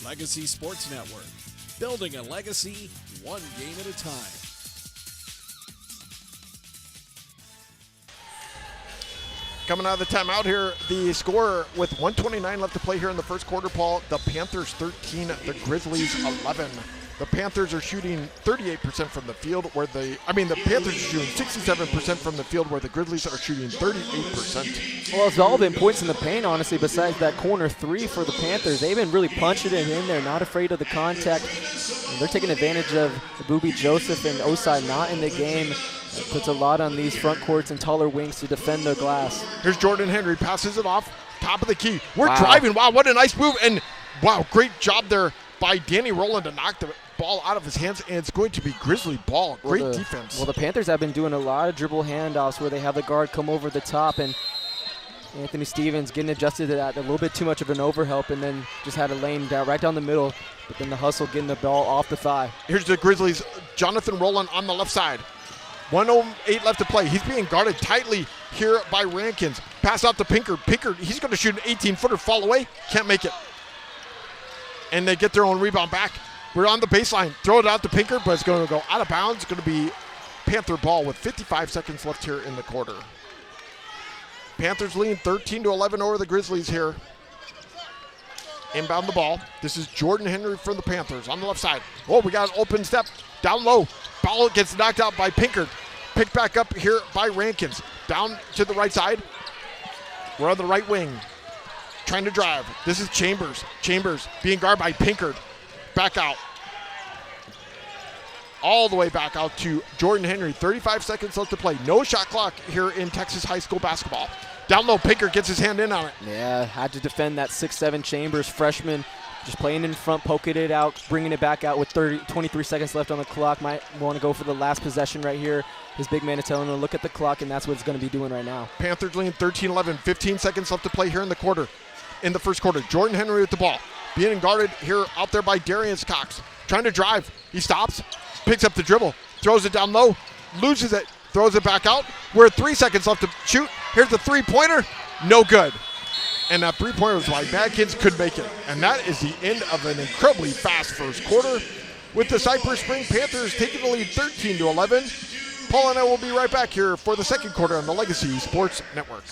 Speaker 16: Legacy Sports Network, building a legacy one game at a time.
Speaker 2: Coming out of the timeout here, the score with 1:29 left to play here in the first quarter, Paul. The Panthers 13, the Grizzlies 11. The Panthers are shooting 38% from the field, the Panthers are shooting 67% from the field, where the Grizzlies are shooting 38%.
Speaker 3: Well, it's all been points in the paint, honestly, besides that corner three for the Panthers. They've been really punching it in there, not afraid of the contact. And they're taking advantage of Booby Joseph and Osai not in the game. It puts a lot on these front courts and taller wings to defend the glass.
Speaker 2: Here's Jordan Henry, passes it off, top of the key. We're driving. Wow, what a nice move. And wow, great job there by Danny Rowland to knock the ball out of his hands, and it's going to be Grizzly ball. Great defense.
Speaker 3: Well, the Panthers have been doing a lot of dribble handoffs where they have the guard come over the top, and Anthony Stevens getting adjusted to that, a little bit too much of an overhelp, and then just had a lane right down the middle, but then the hustle getting the ball off the thigh.
Speaker 2: Here's the Grizzlies, Jonathan Rowland on the left side. 1:08 left to play. He's being guarded tightly here by Rankins. Pass out to Pinkard. Pinkard, he's going to shoot an 18-footer, fall away. Can't make it. And they get their own rebound back. We're on the baseline. Throw it out to Pinkard, but it's going to go out of bounds. It's going to be Panther ball with 55 seconds left here in the quarter. Panthers lead 13-11 over the Grizzlies here. Inbound the ball. This is Jordan Henry from the Panthers on the left side. Oh, we got an open step down low. Ball gets knocked out by Pinkard. Picked back up here by Rankins. Down to the right side. We're on the right wing. Trying to drive. This is Chambers. Chambers being guarded by Pinkard. Back out. All the way back out to Jordan Henry. 35 seconds left to play. No shot clock here in Texas high school basketball. Down low, Pinkard gets his hand in on it.
Speaker 3: Yeah, had to defend that 6'7" Chambers freshman. Just playing in front, poking it out, bringing it back out with 23 seconds left on the clock. Might want to go for the last possession right here. His big man is telling him to look at the clock, and that's what it's going to be doing right now.
Speaker 2: Panthers leading 13-11, 15 seconds left to play here in the first quarter. Jordan Henry with the ball. Being guarded here out there by Darius Cox. Trying to drive. He stops, picks up the dribble, throws it down low, loses it, throws it back out. We're at 3 seconds left to shoot. Here's the three-pointer. No good. And that three-pointer was why Madkins could make it. And that is the end of an incredibly fast first quarter, with the Cy-Springs Panthers taking the lead 13-11. Paul and I will be right back here for the second quarter on the Legacy Sports Network.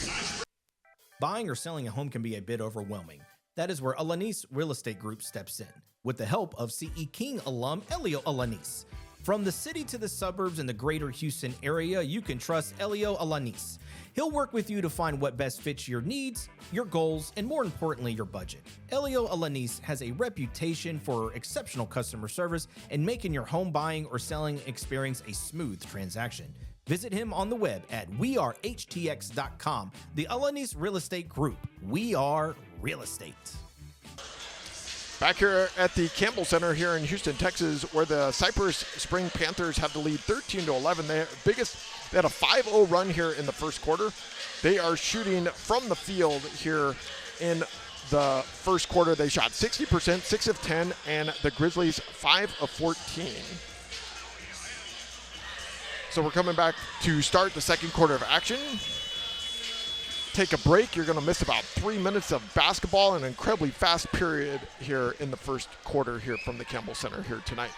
Speaker 5: Buying or selling a home can be a bit overwhelming. That is where Alanis Real Estate Group steps in, with the help of CE King alum Elio Alanis. From the city to the suburbs and the greater Houston area, you can trust Elio Alanis. He'll work with you to find what best fits your needs, your goals, and more importantly, your budget. Elio Alanis has a reputation for exceptional customer service and making your home buying or selling experience a smooth transaction. Visit him on the web at wearehtx.com. The Alanis Real Estate Group. We are real estate.
Speaker 2: Back here at the Campbell Center here in Houston, Texas, where the Cy-Springs Panthers have the lead 13-11. They had a 5-0 run here in the first quarter. They are shooting from the field here in the first quarter. They shot 60%, 6 of 10, and the Grizzlies 5 of 14. So we're coming back to start the second quarter of action. Take a break. You're going to miss about 3 minutes of basketball, an incredibly fast period here in the first quarter here from the Campbell Center here tonight.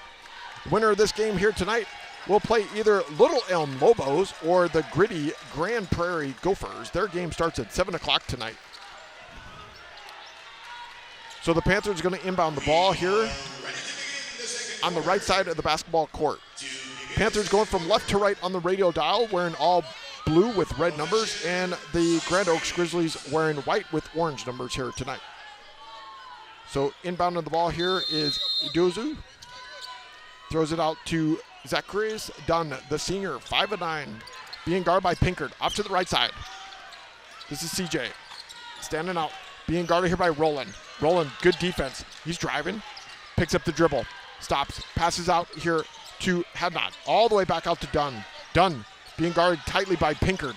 Speaker 2: Winner of this game here tonight will play either Little Elm Lobos or the gritty Grand Prairie Gophers. Their game starts at 7 o'clock tonight. So the Panthers are going to inbound the ball here on the right side of the basketball court. Panthers going from left to right on the radio dial, wearing all blue with red numbers, and the Grand Oaks Grizzlies wearing white with orange numbers here tonight. So inbounding the ball here is Idozu. Throws it out to Zacharias Dunn, the senior, 5'9", being guarded by Pinkard. Off to the right side. This is CJ. Standing out, being guarded here by Roland. Roland, good defense. He's driving, picks up the dribble, stops, passes out here to Hadnot, all the way back out to Dunn. Dunn being guarded tightly by Pinkard.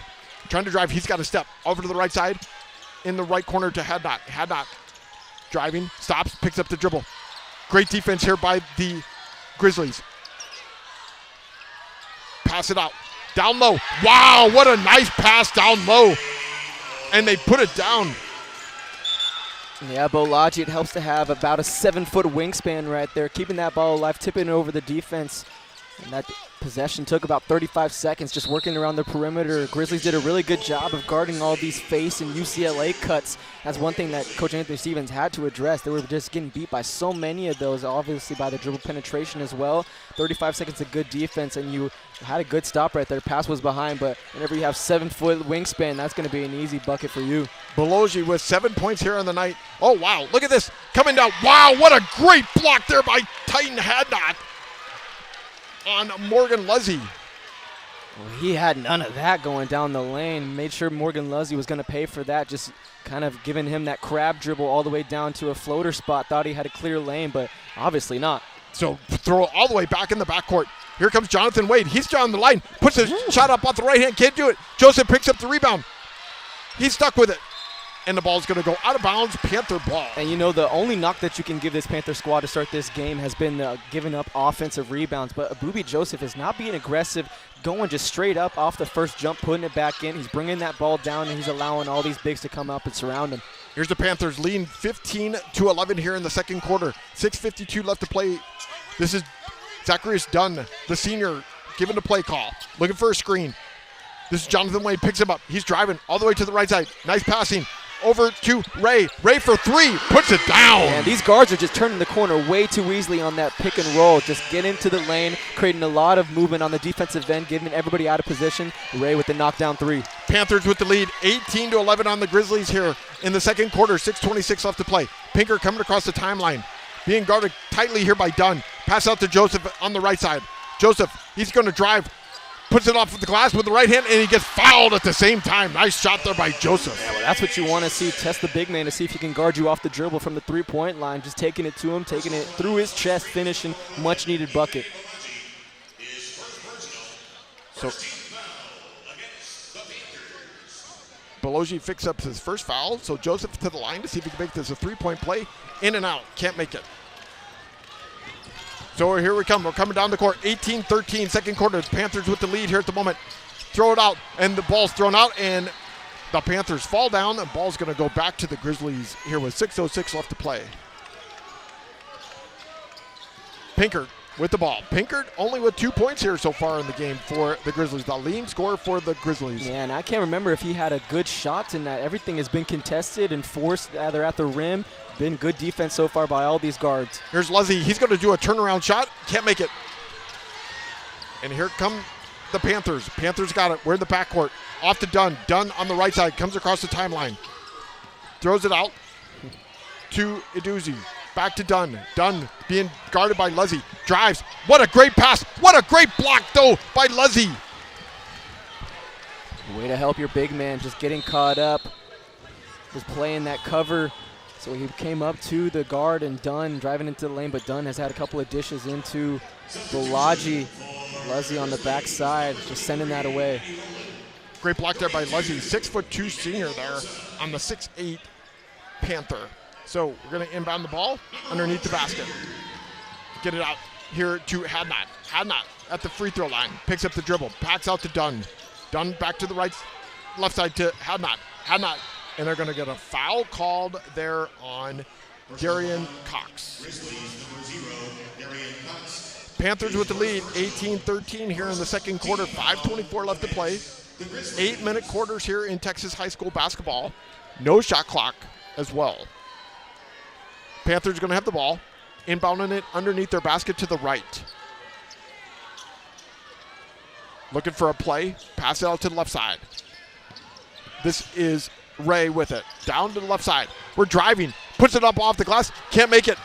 Speaker 2: Trying to drive, he's got a step over to the right side, in the right corner to Hadnot. Hadnot driving, stops, picks up the dribble. Great defense here by the Grizzlies. Pass it out, down low. Wow, what a nice pass down low. And they put it down.
Speaker 3: Yeah, Bolaji, it helps to have about a 7-foot wingspan right there, keeping that ball alive, tipping it over the defense. And that possession took about 35 seconds, just working around the perimeter. Grizzlies did a really good job of guarding all these face and UCLA cuts. That's one thing that Coach Anthony Stevens had to address. They were just getting beat by so many of those, obviously by the dribble penetration as well. 35 seconds of good defense, and you had a good stop right there. Pass was behind, but whenever you have 7-foot wingspan, that's going to be an easy bucket for you.
Speaker 2: Belogi with 7 points here on the night. Oh, wow, look at this. Coming down. Wow, what a great block there by Titan Hadnot on Morgan Luzzy.
Speaker 3: Well, he had none of that going down the lane. Made sure Morgan Luzzy was going to pay for that, just kind of giving him that crab dribble all the way down to a floater spot. Thought he had a clear lane, but obviously not.
Speaker 2: So throw it all the way back in the backcourt. Here comes Jonathan Wade. He's down the line. Puts his shot up off the right hand. Can't do it. Joseph picks up the rebound. He's stuck with it. And the ball's going to go out of bounds. Panther ball.
Speaker 3: And you know, the only knock that you can give this Panther squad to start this game has been giving up offensive rebounds. But Abubi Joseph is not being aggressive, going just straight up off the first jump, putting it back in. He's bringing that ball down, and he's allowing all these bigs to come up and surround him.
Speaker 2: Here's the Panthers leading 15-11 here in the second quarter. 6:52 left to play. This is Zacharias Dunn, the senior, giving the play call. Looking for a screen. This is Jonathan Wade, picks him up. He's driving all the way to the right side. Nice passing. Over to Ray. Ray for three. Puts it down.
Speaker 3: And these guards are just turning the corner way too easily on that pick and roll. Just get into the lane, creating a lot of movement on the defensive end, giving everybody out of position. Ray with the knockdown three.
Speaker 2: Panthers with the lead, 18-11 on the Grizzlies here in the second quarter. 6:26 left to play. Pinker coming across the timeline. Being guarded tightly here by Dunn. Pass out to Joseph on the right side. Joseph, he's going to drive. Puts it off the glass with the right hand, and he gets fouled at the same time. Nice shot there by Joseph.
Speaker 3: Yeah, well, that's what you want to see. Test the big man to see if he can guard you off the dribble from the three-point line. Just taking it to him, taking it through his chest, finishing. Much-needed bucket.
Speaker 2: So Belogi picks up his first foul. So Joseph to the line to see if he can make this a three-point play. In and out. Can't make it. So here we come. We're coming down the court. 18-13, second quarter. Panthers with the lead here at the moment. Throw it out, and the ball's thrown out, and the Panthers fall down. The ball's going to go back to the Grizzlies here with 6:06 left to play. Pinkard with the ball. Pinkard only with 2 points here so far in the game for the Grizzlies. The leading scorer for the Grizzlies.
Speaker 3: Yeah, and I can't remember if he had a good shot tonight. Everything has been contested and forced either at the rim. Been good defense so far by all these guards.
Speaker 2: Here's Luzzy. He's going to do a turnaround shot. Can't make it. And here come the Panthers. Panthers got it. We're in the backcourt. Off to Dunn. Dunn on the right side. Comes across the timeline. Throws it out to Iduzi. Back to Dunn. Dunn being guarded by Luzzy. Drives. What a great pass. What a great block, though, by Luzzy.
Speaker 3: Way to help your big man. Just getting caught up. Just playing that cover So he came up to the guard and Dunn driving into the lane, but Dunn has had a couple of dishes into Balaji. Luzzy on the backside, just sending that away.
Speaker 2: Great block there by Luzzy, 6'2" senior there on the 6'8" Panther. So we're going to inbound the ball underneath the basket. Get it out here to Hadnot. Hadnot at the free throw line, picks up the dribble, backs out to Dunn. Dunn back to the left side to Hadnot. Hadnot, and they're going to get a foul called there on Darian Cox. Panthers with the lead, 18-13 here in the second quarter, 5:24 left to play. 8-minute quarters here in Texas high school basketball. No shot clock as well. Panthers going to have the ball, inbounding it underneath their basket to the right. Looking for a play, pass it out to the left side. This is Ray with it, down to the left side. We're driving, puts it up off the glass, can't make it.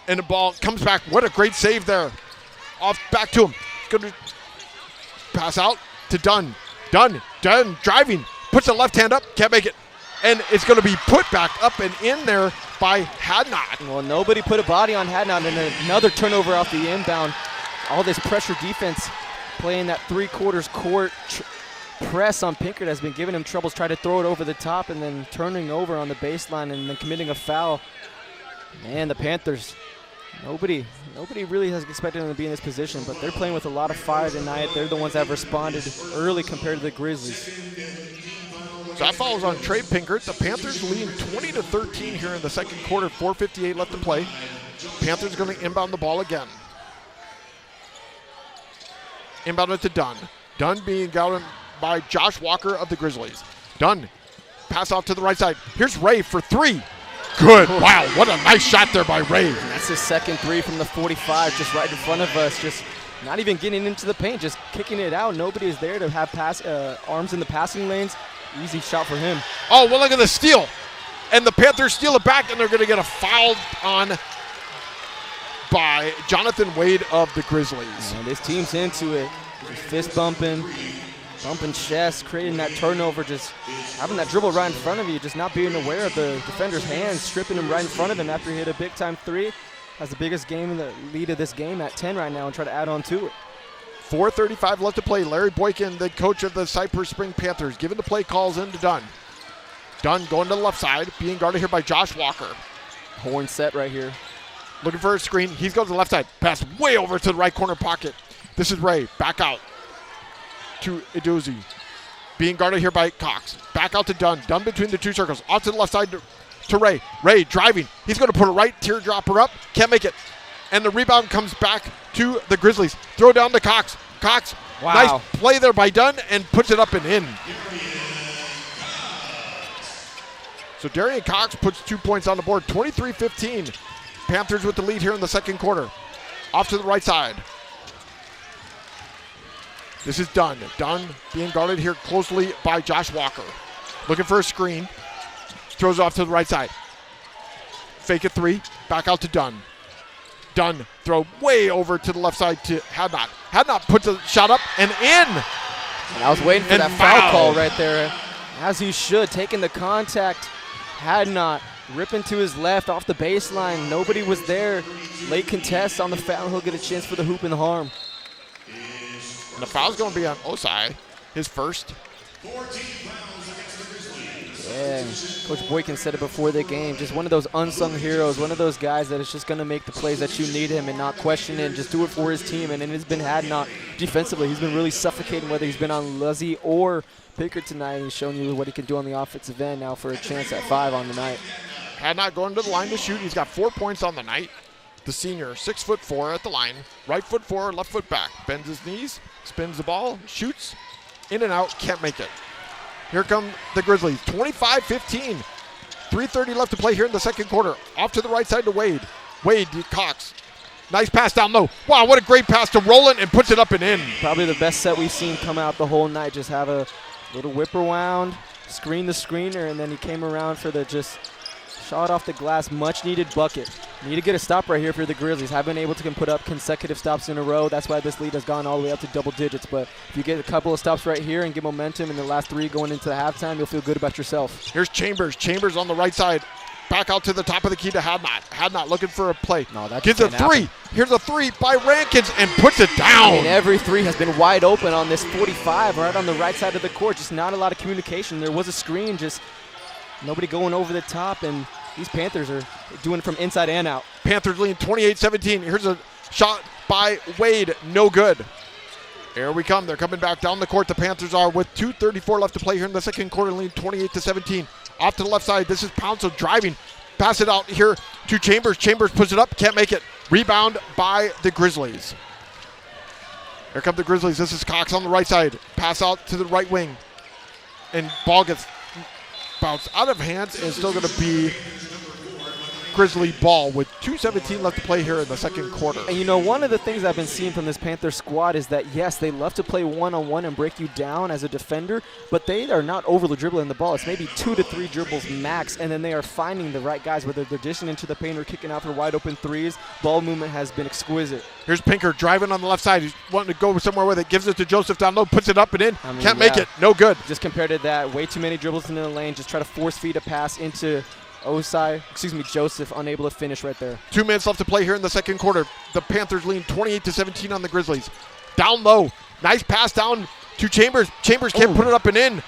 Speaker 2: And the ball comes back. What a great save there. Off back to him. Going to pass out to Dunn. Dunn driving, puts the left hand up, can't make it. And it's going to be put back up and in there by Hadnot.
Speaker 3: Well, nobody put a body on Hadnot, and another turnover off the inbound. All this pressure defense playing that three-quarters court press on Pinkert has been giving him troubles. Try to throw it over the top and then turning over on the baseline and then committing a foul. Man, the Panthers, nobody really has expected them to be in this position, but they're playing with a lot of fire tonight. They're the ones that have responded early compared to the Grizzlies.
Speaker 2: So that follows on Trey Pinkert. The Panthers leading 20-13 here in the second quarter, 4:58 left to play. Panthers going to inbound the ball again. Inbound it to Dunn. Dunn being guarded by Josh Walker of the Grizzlies. Dunn, pass off to the right side. Here's Ray for three. Good. Wow, what a nice shot there by Ray.
Speaker 3: That's his second three from the 45, just right in front of us. Just not even getting into the paint, just kicking it out. Nobody is there to have arms in the passing lanes. Easy shot for him.
Speaker 2: Oh, well, look at the steal. And the Panthers steal it back, and they're going to get a foul on by Jonathan Wade of the Grizzlies.
Speaker 3: And this team's into it. Just fist bumping chest, creating that turnover, just having that dribble right in front of you, just not being aware of the defender's hands, stripping him right in front of him after he hit a big-time three. Has the biggest game in the lead of this game at 10 right now and try to add on to it.
Speaker 2: 4:35 left to play. Larry Boykin, the coach of the Cy-Springs Panthers, giving the play calls in to Dunn. Dunn going to the left side, being guarded here by Josh Walker.
Speaker 3: Horn set right here.
Speaker 2: Looking for a screen. He's going to the left side. Pass way over to the right corner pocket. This is Ray. Back out to Edozie. Being guarded here by Cox. Back out to Dunn. Dunn between the two circles. Off to the left side to Ray. Ray driving. He's going to put a right teardropper up. Can't make it. And the rebound comes back to the Grizzlies. Throw down to Cox. Cox,
Speaker 3: wow.
Speaker 2: Nice play there by Dunn and puts it up and in. So Darian Cox puts 2 points on the board. 23-15. Panthers with the lead here in the second quarter. Off to the right side. This is Dunn. Dunn being guarded here closely by Josh Walker. Looking for a screen. Throws off to the right side. Fake a three. Back out to Dunn. Dunn throw way over to the left side to Hadnot. Hadnot puts a shot up and in.
Speaker 3: And I was waiting for that foul call right there. As he should, taking the contact. Hadnot ripping to his left off the baseline. Nobody was there. Late contest on the foul. He'll get a chance for the hoop and the harm.
Speaker 2: And the foul's going to be on Osai, his first.
Speaker 3: Yeah, Coach Boykin said it before the game. Just one of those unsung heroes, one of those guys that is just going to make the plays that you need him and not question it and just do it for his team. And it's been Hadnot defensively. He's been really suffocating whether he's been on Luzzy or Pickard tonight. He's shown you what he can do on the offensive end now for a chance at 5 on the night.
Speaker 2: Hadnot going to the line to shoot. He's got 4 points on the night. The senior, 6'4" at the line. Right foot forward, left foot back. Bends his knees, spins the ball, shoots, in and out, can't make it. Here come the Grizzlies, 25-15. 3:30 left to play here in the second quarter. Off to the right side to Wade. Wade to Cox. Nice pass down low. Wow, what a great pass to Roland and puts it up and in.
Speaker 3: Probably the best set we've seen come out the whole night. Just have a little whip around, screen the screener, and then he came around for the just shot off the glass, much needed bucket. Need to get a stop right here for the Grizzlies. Haven't been able to put up consecutive stops in a row. That's why this lead has gone all the way up to double digits. But if you get a couple of stops right here and get momentum in the last 3 going into the halftime, you'll feel good about yourself.
Speaker 2: Here's Chambers. Chambers on the right side. Back out to the top of the key to Hadnot. Hadnot looking for a play.
Speaker 3: No, that
Speaker 2: Gets a
Speaker 3: can't
Speaker 2: three.
Speaker 3: happen.
Speaker 2: Here's a three by Rankins and puts it down.
Speaker 3: I mean, every three has been wide open on this 45, right on the right side of the court. Just not a lot of communication. There was a screen, just nobody going over the top, and these Panthers are doing it from inside and out.
Speaker 2: Panthers lead 28-17. Here's a shot by Wade. No good. Here we come. They're coming back down the court. The Panthers are with 2:34 left to play here in the second quarter, lead 28-17. Off to the left side. This is Pouncil driving. Pass it out here to Chambers. Chambers puts it up. Can't make it. Rebound by the Grizzlies. Here come the Grizzlies. This is Cox on the right side. Pass out to the right wing. And ball gets bounced out of hands and still going to be Grizzly ball with 2:17 left to play here in the second quarter.
Speaker 3: And you know, one of the things I've been seeing from this Panther squad is that, yes, they love to play one-on-one and break you down as a defender, but they are not overly dribbling the ball. It's maybe 2 to 3 dribbles max, and then they are finding the right guys, whether they're dishing into the paint or kicking out for wide open threes. Ball movement has been exquisite.
Speaker 2: Here's Pinker driving on the left side. He's wanting to go somewhere with it. Gives it to Joseph down low, puts it up and in. Can't make it. No good.
Speaker 3: Just compared to that, way too many dribbles into the lane. Just try to force feed a pass into Joseph, unable to finish right there.
Speaker 2: 2 minutes left to play here in the second quarter. The Panthers lead 28-17 on the Grizzlies. Down low. Nice pass down to Chambers. Chambers can't put it up and in.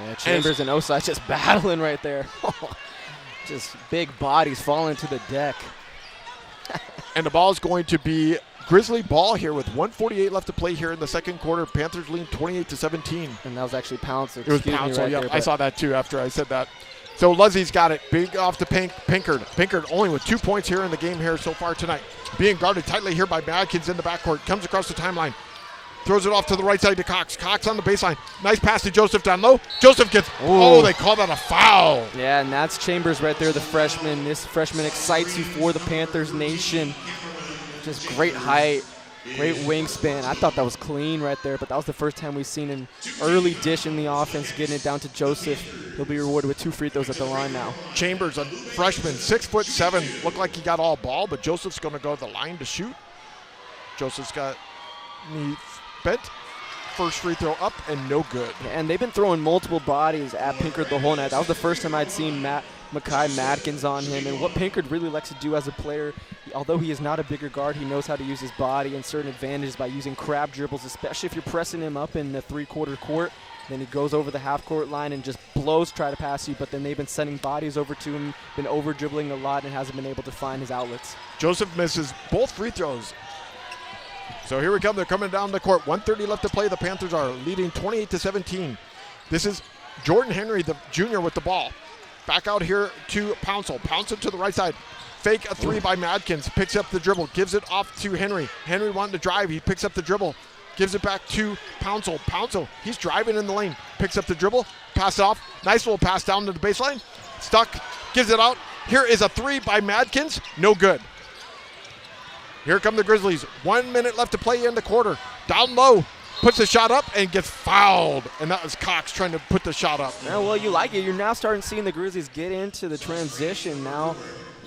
Speaker 3: Yeah, Chambers and Osai just battling right there. Just big bodies falling to the deck.
Speaker 2: And the ball is going to be Grizzly ball here with 1:48 left to play here in the second quarter. Panthers lead 28-17.
Speaker 3: And that was actually Pouncil.
Speaker 2: It was Pouncil, right. I saw that too after I said that. So Luzzy's got it. Big off to Pinkard. Pinkard only with 2 points here in the game here so far tonight. Being guarded tightly here by Madkins in the backcourt. Comes across the timeline. Throws it off to the right side to Cox. Cox on the baseline. Nice pass to Joseph down low. Joseph gets, they call that a foul.
Speaker 3: Yeah, and that's Chambers right there, the freshman. This freshman excites you for the Panthers nation. Just great height, great wingspan. I thought that was clean right there, but that was the first time we've seen an early dish in the offense, getting it down to Joseph. He'll be rewarded with 2 free throws at the line now.
Speaker 2: Chambers, a freshman, 6'7", looked like he got all ball, but Joseph's going to go to the line to shoot. Joseph's got knee bent. First free throw up and no good.
Speaker 3: And they've been throwing multiple bodies at Pinkard the whole night. That was the first time I'd seen Makai Madkins on him. And what Pinkard really likes to do as a player, although he is not a bigger guard, he knows how to use his body and certain advantages by using crab dribbles, especially if you're pressing him up in the three-quarter court. Then he goes over the half-court line and just blows, try to pass you, but then they've been sending bodies over to him, been over-dribbling a lot, and hasn't been able to find his outlets.
Speaker 2: Joseph misses both free throws. So here we come. They're coming down the court. 1:30 left to play. The Panthers are leading 28-17. This is Jordan Henry, the junior, with the ball. Back out here to Pouncil. Pouncil to the right side. Fake a three by Madkins. Picks up the dribble. Gives it off to Henry. Henry wanting to drive. He picks up the dribble. Gives it back to Pouncil. Pouncil, he's driving in the lane. Picks up the dribble. Pass it off. Nice little pass down to the baseline. Stuck. Gives it out. Here is a three by Madkins. No good. Here come the Grizzlies. 1 minute left to play in the quarter. Down low. Puts the shot up and gets fouled. And that was Cox trying to put the shot up.
Speaker 3: Yeah, well, you like it. You're now starting seeing the Grizzlies get into the transition now.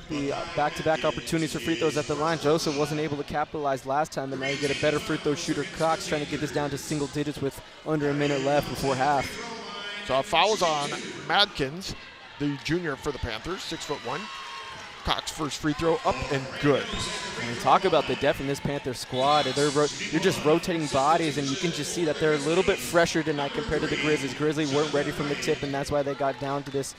Speaker 3: The back-to-back opportunities for free throws at the line. Joseph wasn't able to capitalize last time, but now you get a better free throw shooter. Cox trying to get this down to single digits with under a minute left before half.
Speaker 2: So a foul's on Madkins, the junior for the Panthers, 6'1". Cox first free throw up and good.
Speaker 3: And talk about the depth in this Panther squad. You're just rotating bodies, and you can just see that they're a little bit fresher tonight compared to the Grizzlies. Grizzlies weren't ready from the tip, and that's why they got down to this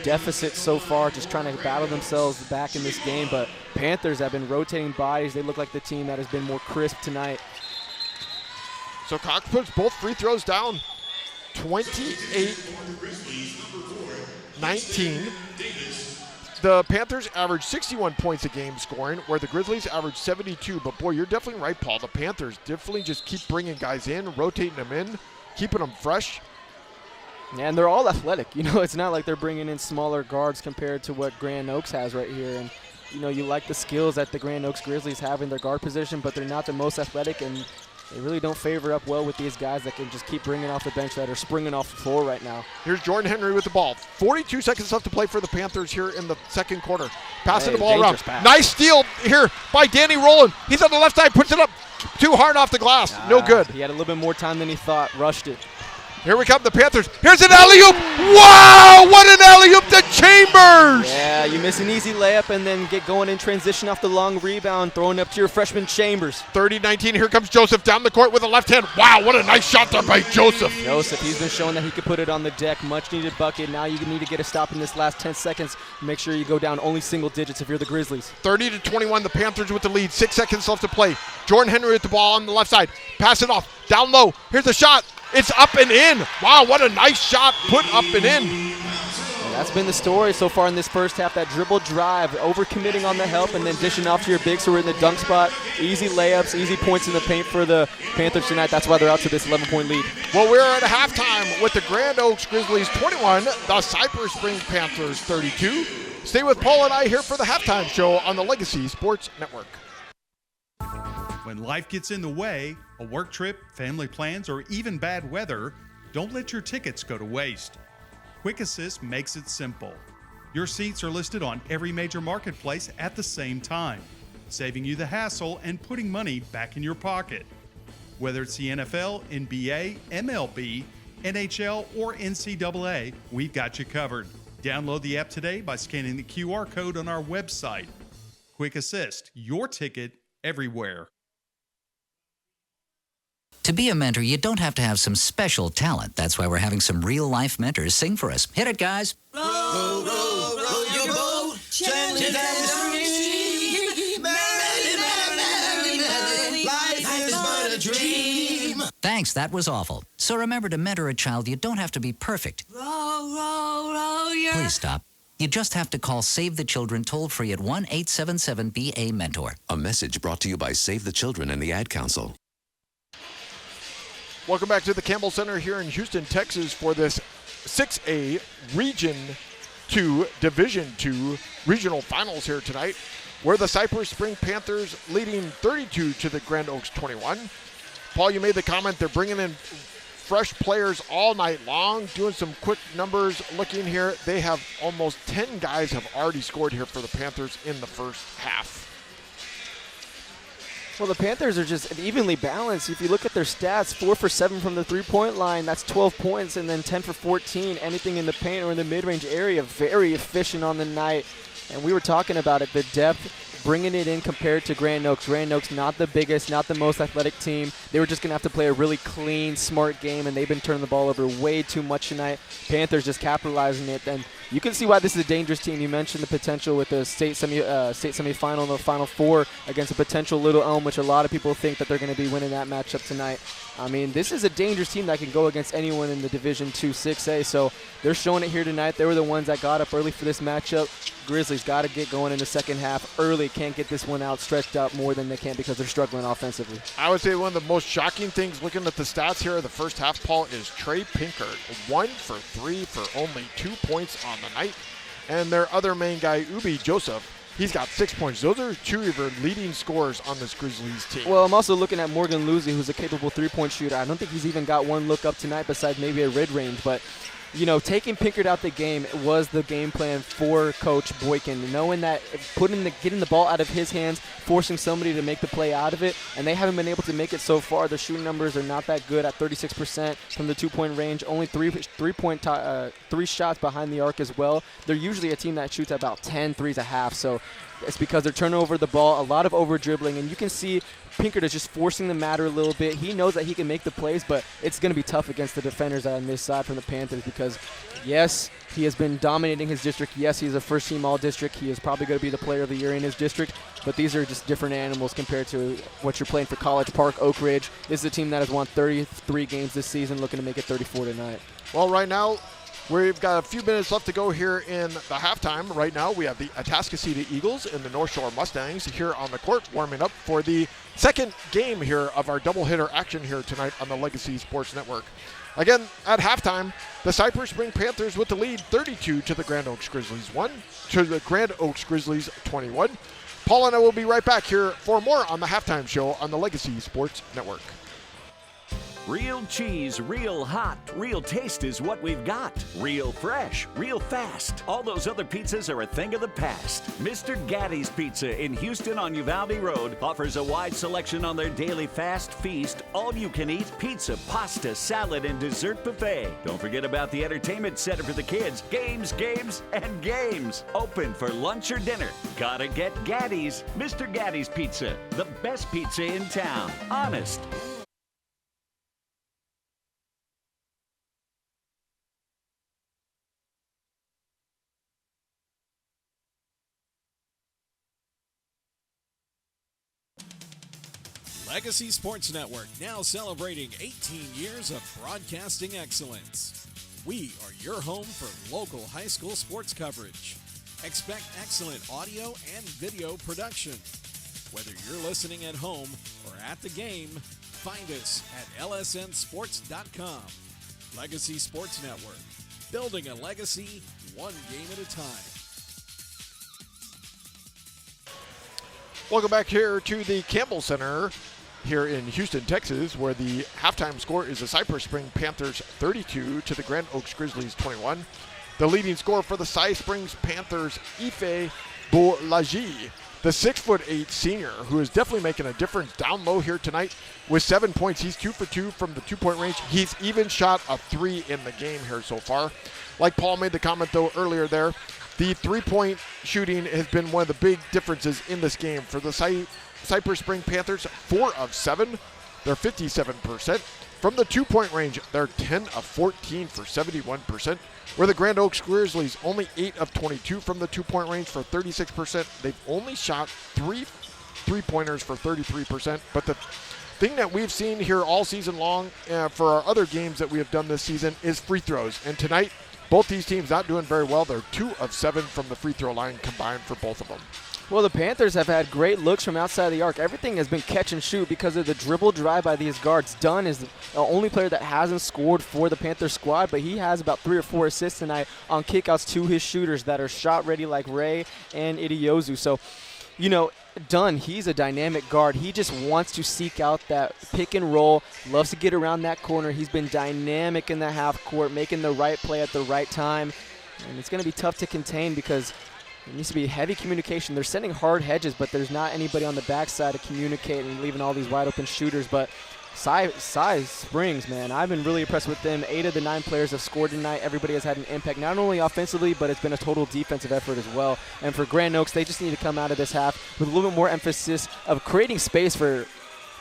Speaker 3: deficit so far, just trying to battle themselves back in this game. But Panthers have been rotating bodies. They look like the team that has been more crisp tonight.
Speaker 2: So Cox puts both free throws down. 28-19. The Panthers average 61 points a game scoring, where the Grizzlies average 72. But, boy, you're definitely right, Paul. The Panthers definitely just keep bringing guys in, rotating them in, keeping them fresh.
Speaker 3: Yeah, and they're all athletic. You know, it's not like they're bringing in smaller guards compared to what Grand Oaks has right here. And, you know, you like the skills that the Grand Oaks Grizzlies have in their guard position, but they're not the most athletic, and they really don't favor up well with these guys that can just keep bringing off the bench that are springing off the floor right now.
Speaker 2: Here's Jordan Henry with the ball. 42 seconds left to play for the Panthers here in the second quarter. Passing the ball around.
Speaker 3: Pass.
Speaker 2: Nice steal here by Danny Rowland. He's on the left side, puts it up too hard off the glass. No good.
Speaker 3: He had a little bit more time than he thought, rushed it.
Speaker 2: Here we come, the Panthers. Here's an alley-oop. Wow, what an alley-oop to Chambers.
Speaker 3: Yeah, you miss an easy layup and then get going in transition off the long rebound, throwing up to your freshman Chambers.
Speaker 2: 30-19, here comes Joseph down the court with a left hand. Wow, what a nice shot there by Joseph.
Speaker 3: Joseph, he's been showing that he could put it on the deck. Much needed bucket. Now you need to get a stop in this last 10 seconds. Make sure you go down only single digits if you're the Grizzlies.
Speaker 2: 30-21, the Panthers with the lead. 6 seconds left to play. Jordan Henry with the ball on the left side. Pass it off, down low. Here's a shot. It's up and in. Wow, what a nice shot put up and in.
Speaker 3: And that's been the story so far in this first half, that dribble drive, overcommitting on the help and then dishing off to your bigs who are in the dunk spot. Easy layups, easy points in the paint for the Panthers tonight. That's why they're out to this 11-point lead.
Speaker 2: Well, we're at halftime with the Grand Oaks Grizzlies 21, the Cy-Springs Panthers 32. Stay with Paul and I here for the halftime show on the Legacy Sports Network.
Speaker 14: When life gets in the way, a work trip, family plans, or even bad weather, don't let your tickets go to waste. Quick Assist makes it simple. Your seats are listed on every major marketplace at the same time, saving you the hassle and putting money back in your pocket. Whether it's the NFL, NBA, MLB, NHL, or NCAA, we've got you covered. Download the app today by scanning the QR code on our website. Quick Assist, your ticket everywhere.
Speaker 18: To be a mentor, you don't have to have some special talent. That's why we're having some real-life mentors sing for us. Hit it, guys.
Speaker 8: Row, row, row your boat gently down the stream. Merrily, merrily, merrily, life is but a dream.
Speaker 18: Thanks, that was awful. So remember, to mentor a child, you don't have to be perfect.
Speaker 8: Row, row, row your...
Speaker 18: Please stop. You just have to call Save the Children toll-free at 1-877-BA-MENTOR.
Speaker 19: A message brought to you by Save the Children and the Ad Council.
Speaker 2: Welcome back to the Campbell Center here in Houston, Texas for this 6A Region 2, Division 2 regional finals here tonight, where the Cy-Springs Panthers leading 32 to the Grand Oaks 21. Paul, you made the comment they're bringing in fresh players all night long, doing some quick numbers. Looking here, they have almost 10 guys have already scored here for the Panthers in the first half.
Speaker 3: Well, the Panthers are just evenly balanced. If you look at their stats, 4 for 7 from the three-point line, that's 12 points, and then 10 for 14, anything in the paint or in the mid-range area. Very efficient on the night. And we were talking about it, the depth, bringing it in compared to Grand Oaks. Grand Oaks, not the biggest, not the most athletic team. They were just going to have to play a really clean, smart game, and they've been turning the ball over way too much tonight. Panthers just capitalizing it, and you can see why this is a dangerous team. You mentioned the potential with the state semifinal and the Final Four against a potential Little Elm, which a lot of people think that they're going to be winning that matchup tonight. I mean, this is a dangerous team that can go against anyone in the Division II 6A, so they're showing it here tonight. They were the ones that got up early for this matchup. Grizzlies got to get going in the second half early. Can't get this one out stretched out more than they can because they're struggling offensively.
Speaker 2: I would say one of the most shocking things looking at the stats here of the first half, Paul, is Trey Pinkert. 1 for 3 for only 2 points on the night. And their other main guy, Ubi Joseph, he's got 6 points. Those are two of their leading scorers on this Grizzlies team.
Speaker 3: Well, I'm also looking at Morgan Lucy, who's a capable three-point shooter. I don't think he's even got one look up tonight besides maybe a mid-range, but you know, taking Pinkert out the game was the game plan for Coach Boykin, knowing that getting the ball out of his hands, forcing somebody to make the play out of it, and they haven't been able to make it so far. The shooting numbers are not that good at 36% from the two-point range, only three shots behind the arc as well. They're usually a team that shoots about 10 threes a half, so it's because they're turning over the ball, a lot of over-dribbling, and you can see Pinkert is just forcing the matter a little bit. He knows that he can make the plays, but it's going to be tough against the defenders on this side from the Panthers because, yes, he has been dominating his district. Yes, he's a first-team All-District. He is probably going to be the player of the year in his district, but these are just different animals compared to what you're playing for College Park, Oak Ridge. This is a team that has won 33 games this season, looking to make it 34 tonight.
Speaker 2: Well, right now, we've got a few minutes left to go here in the halftime. Right now, we have the Atascocita Eagles and the North Shore Mustangs here on the court warming up for the second game here of our doubleheader action here tonight on the Legacy Sports Network. Again, at halftime, the Cy-Springs Panthers with the lead 32 to the Grand Oaks Grizzlies 1 to the Grand Oaks Grizzlies 21. Paul and I will be right back here for more on the halftime show on the Legacy Sports Network.
Speaker 15: Real cheese, real hot, real taste is what we've got. Real fresh, real fast. All those other pizzas are a thing of the past. Mr. Gatti's Pizza in Houston on Uvalde Road offers a wide selection on their daily fast feast, all-you-can-eat pizza, pasta, salad, and dessert buffet. Don't forget about the entertainment center for the kids. Games, games, and games. Open for lunch or dinner. Gotta get Gatti's. Mr. Gatti's Pizza, the best pizza in town. Honest.
Speaker 16: Legacy Sports Network, now celebrating 18 years of broadcasting excellence. We are your home for local high school sports coverage. Expect excellent audio and video production. Whether you're listening at home or at the game, find us at lsnsports.com. Legacy Sports Network, building a legacy one game at a time.
Speaker 2: Welcome back here to the Campbell Center here in Houston, Texas, where the halftime score is the Cy-Springs Panthers 32 to the Grand Oaks Grizzlies 21. The leading scorer for the Cy-Springs Panthers, Ife Boulagie, the 6'8" senior, who is definitely making a difference down low here tonight with 7 points. He's 2 for 2 from the 2-point range. He's even shot a 3 in the game here so far. Like Paul made the comment, though, earlier there, the 3-point shooting has been one of the big differences in this game. For the Cy-Springs Panthers, 4 of 7. They're 57%. From the 2-point range, they're 10 of 14 for 71%. Where the Grand Oaks Grizzlies, only 8 of 22 from the 2-point range for 36%. They've only shot 3 3-pointers for 33%. But the thing that we've seen here all season long for our other games that we have done this season is free throws. And tonight, both these teams not doing very well. They're 2 of 7 from the free throw line combined for both of them.
Speaker 3: Well, the Panthers have had great looks from outside the arc. Everything has been catch and shoot because of the dribble drive by these guards. Dunn is the only player that hasn't scored for the Panthers squad, but he has about 3 or 4 assists tonight on kickouts to his shooters that are shot ready like Ray and Idiozu. So, you know, Dunn, he's a dynamic guard. He just wants to seek out that pick and roll, loves to get around that corner. He's been dynamic in the half court, making the right play at the right time. And it's going to be tough to contain because there needs to be heavy communication. They're sending hard hedges, but there's not anybody on the backside to communicate and leaving all these wide open shooters. But Cy-Springs, man, I've been really impressed with them. 8 of the 9 players have scored tonight. Everybody has had an impact, not only offensively, but it's been a total defensive effort as well. And for Grand Oaks, they just need to come out of this half with a little bit more emphasis of creating space for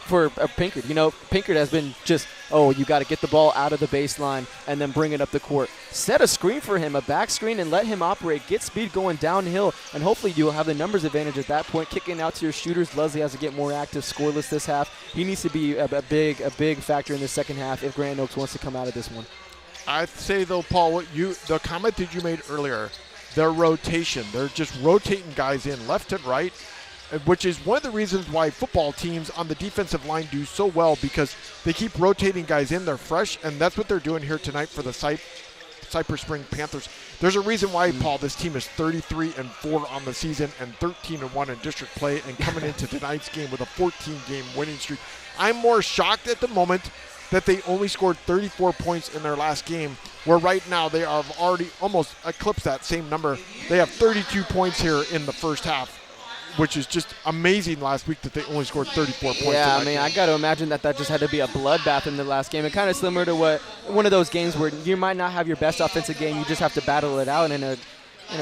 Speaker 3: Pinkard. You know, Pinkard has been just, you got to get the ball out of the baseline and then bring it up the court. Set a screen for him, a back screen, and let him operate. Get speed going downhill, and hopefully you'll have the numbers advantage at that point. Kicking out to your shooters. Leslie has to get more active, scoreless this half. He needs to be a big factor in the second half if Grand Oaks wants to come out of this one.
Speaker 2: I'd say, though, Paul, the comment that you made earlier, their rotation. They're just rotating guys in left and right, which is one of the reasons why football teams on the defensive line do so well, because they keep rotating guys in. They're fresh, and that's what they're doing here tonight for the Cy-Springs Panthers. There's a reason why, Paul, this team is 33-4 on the season and 13-1 in district play, and coming into tonight's game with a 14-game winning streak. I'm more shocked at the moment that they only scored 34 points in their last game, where right now they have already almost eclipsed that same number. They have 32 points here in the first half, which is just amazing last week that they only scored 34 points.
Speaker 3: Yeah, I mean, I got to imagine that just had to be a bloodbath in the last game. It kind of similar to one of those games where you might not have your best offensive game. You just have to battle it out in a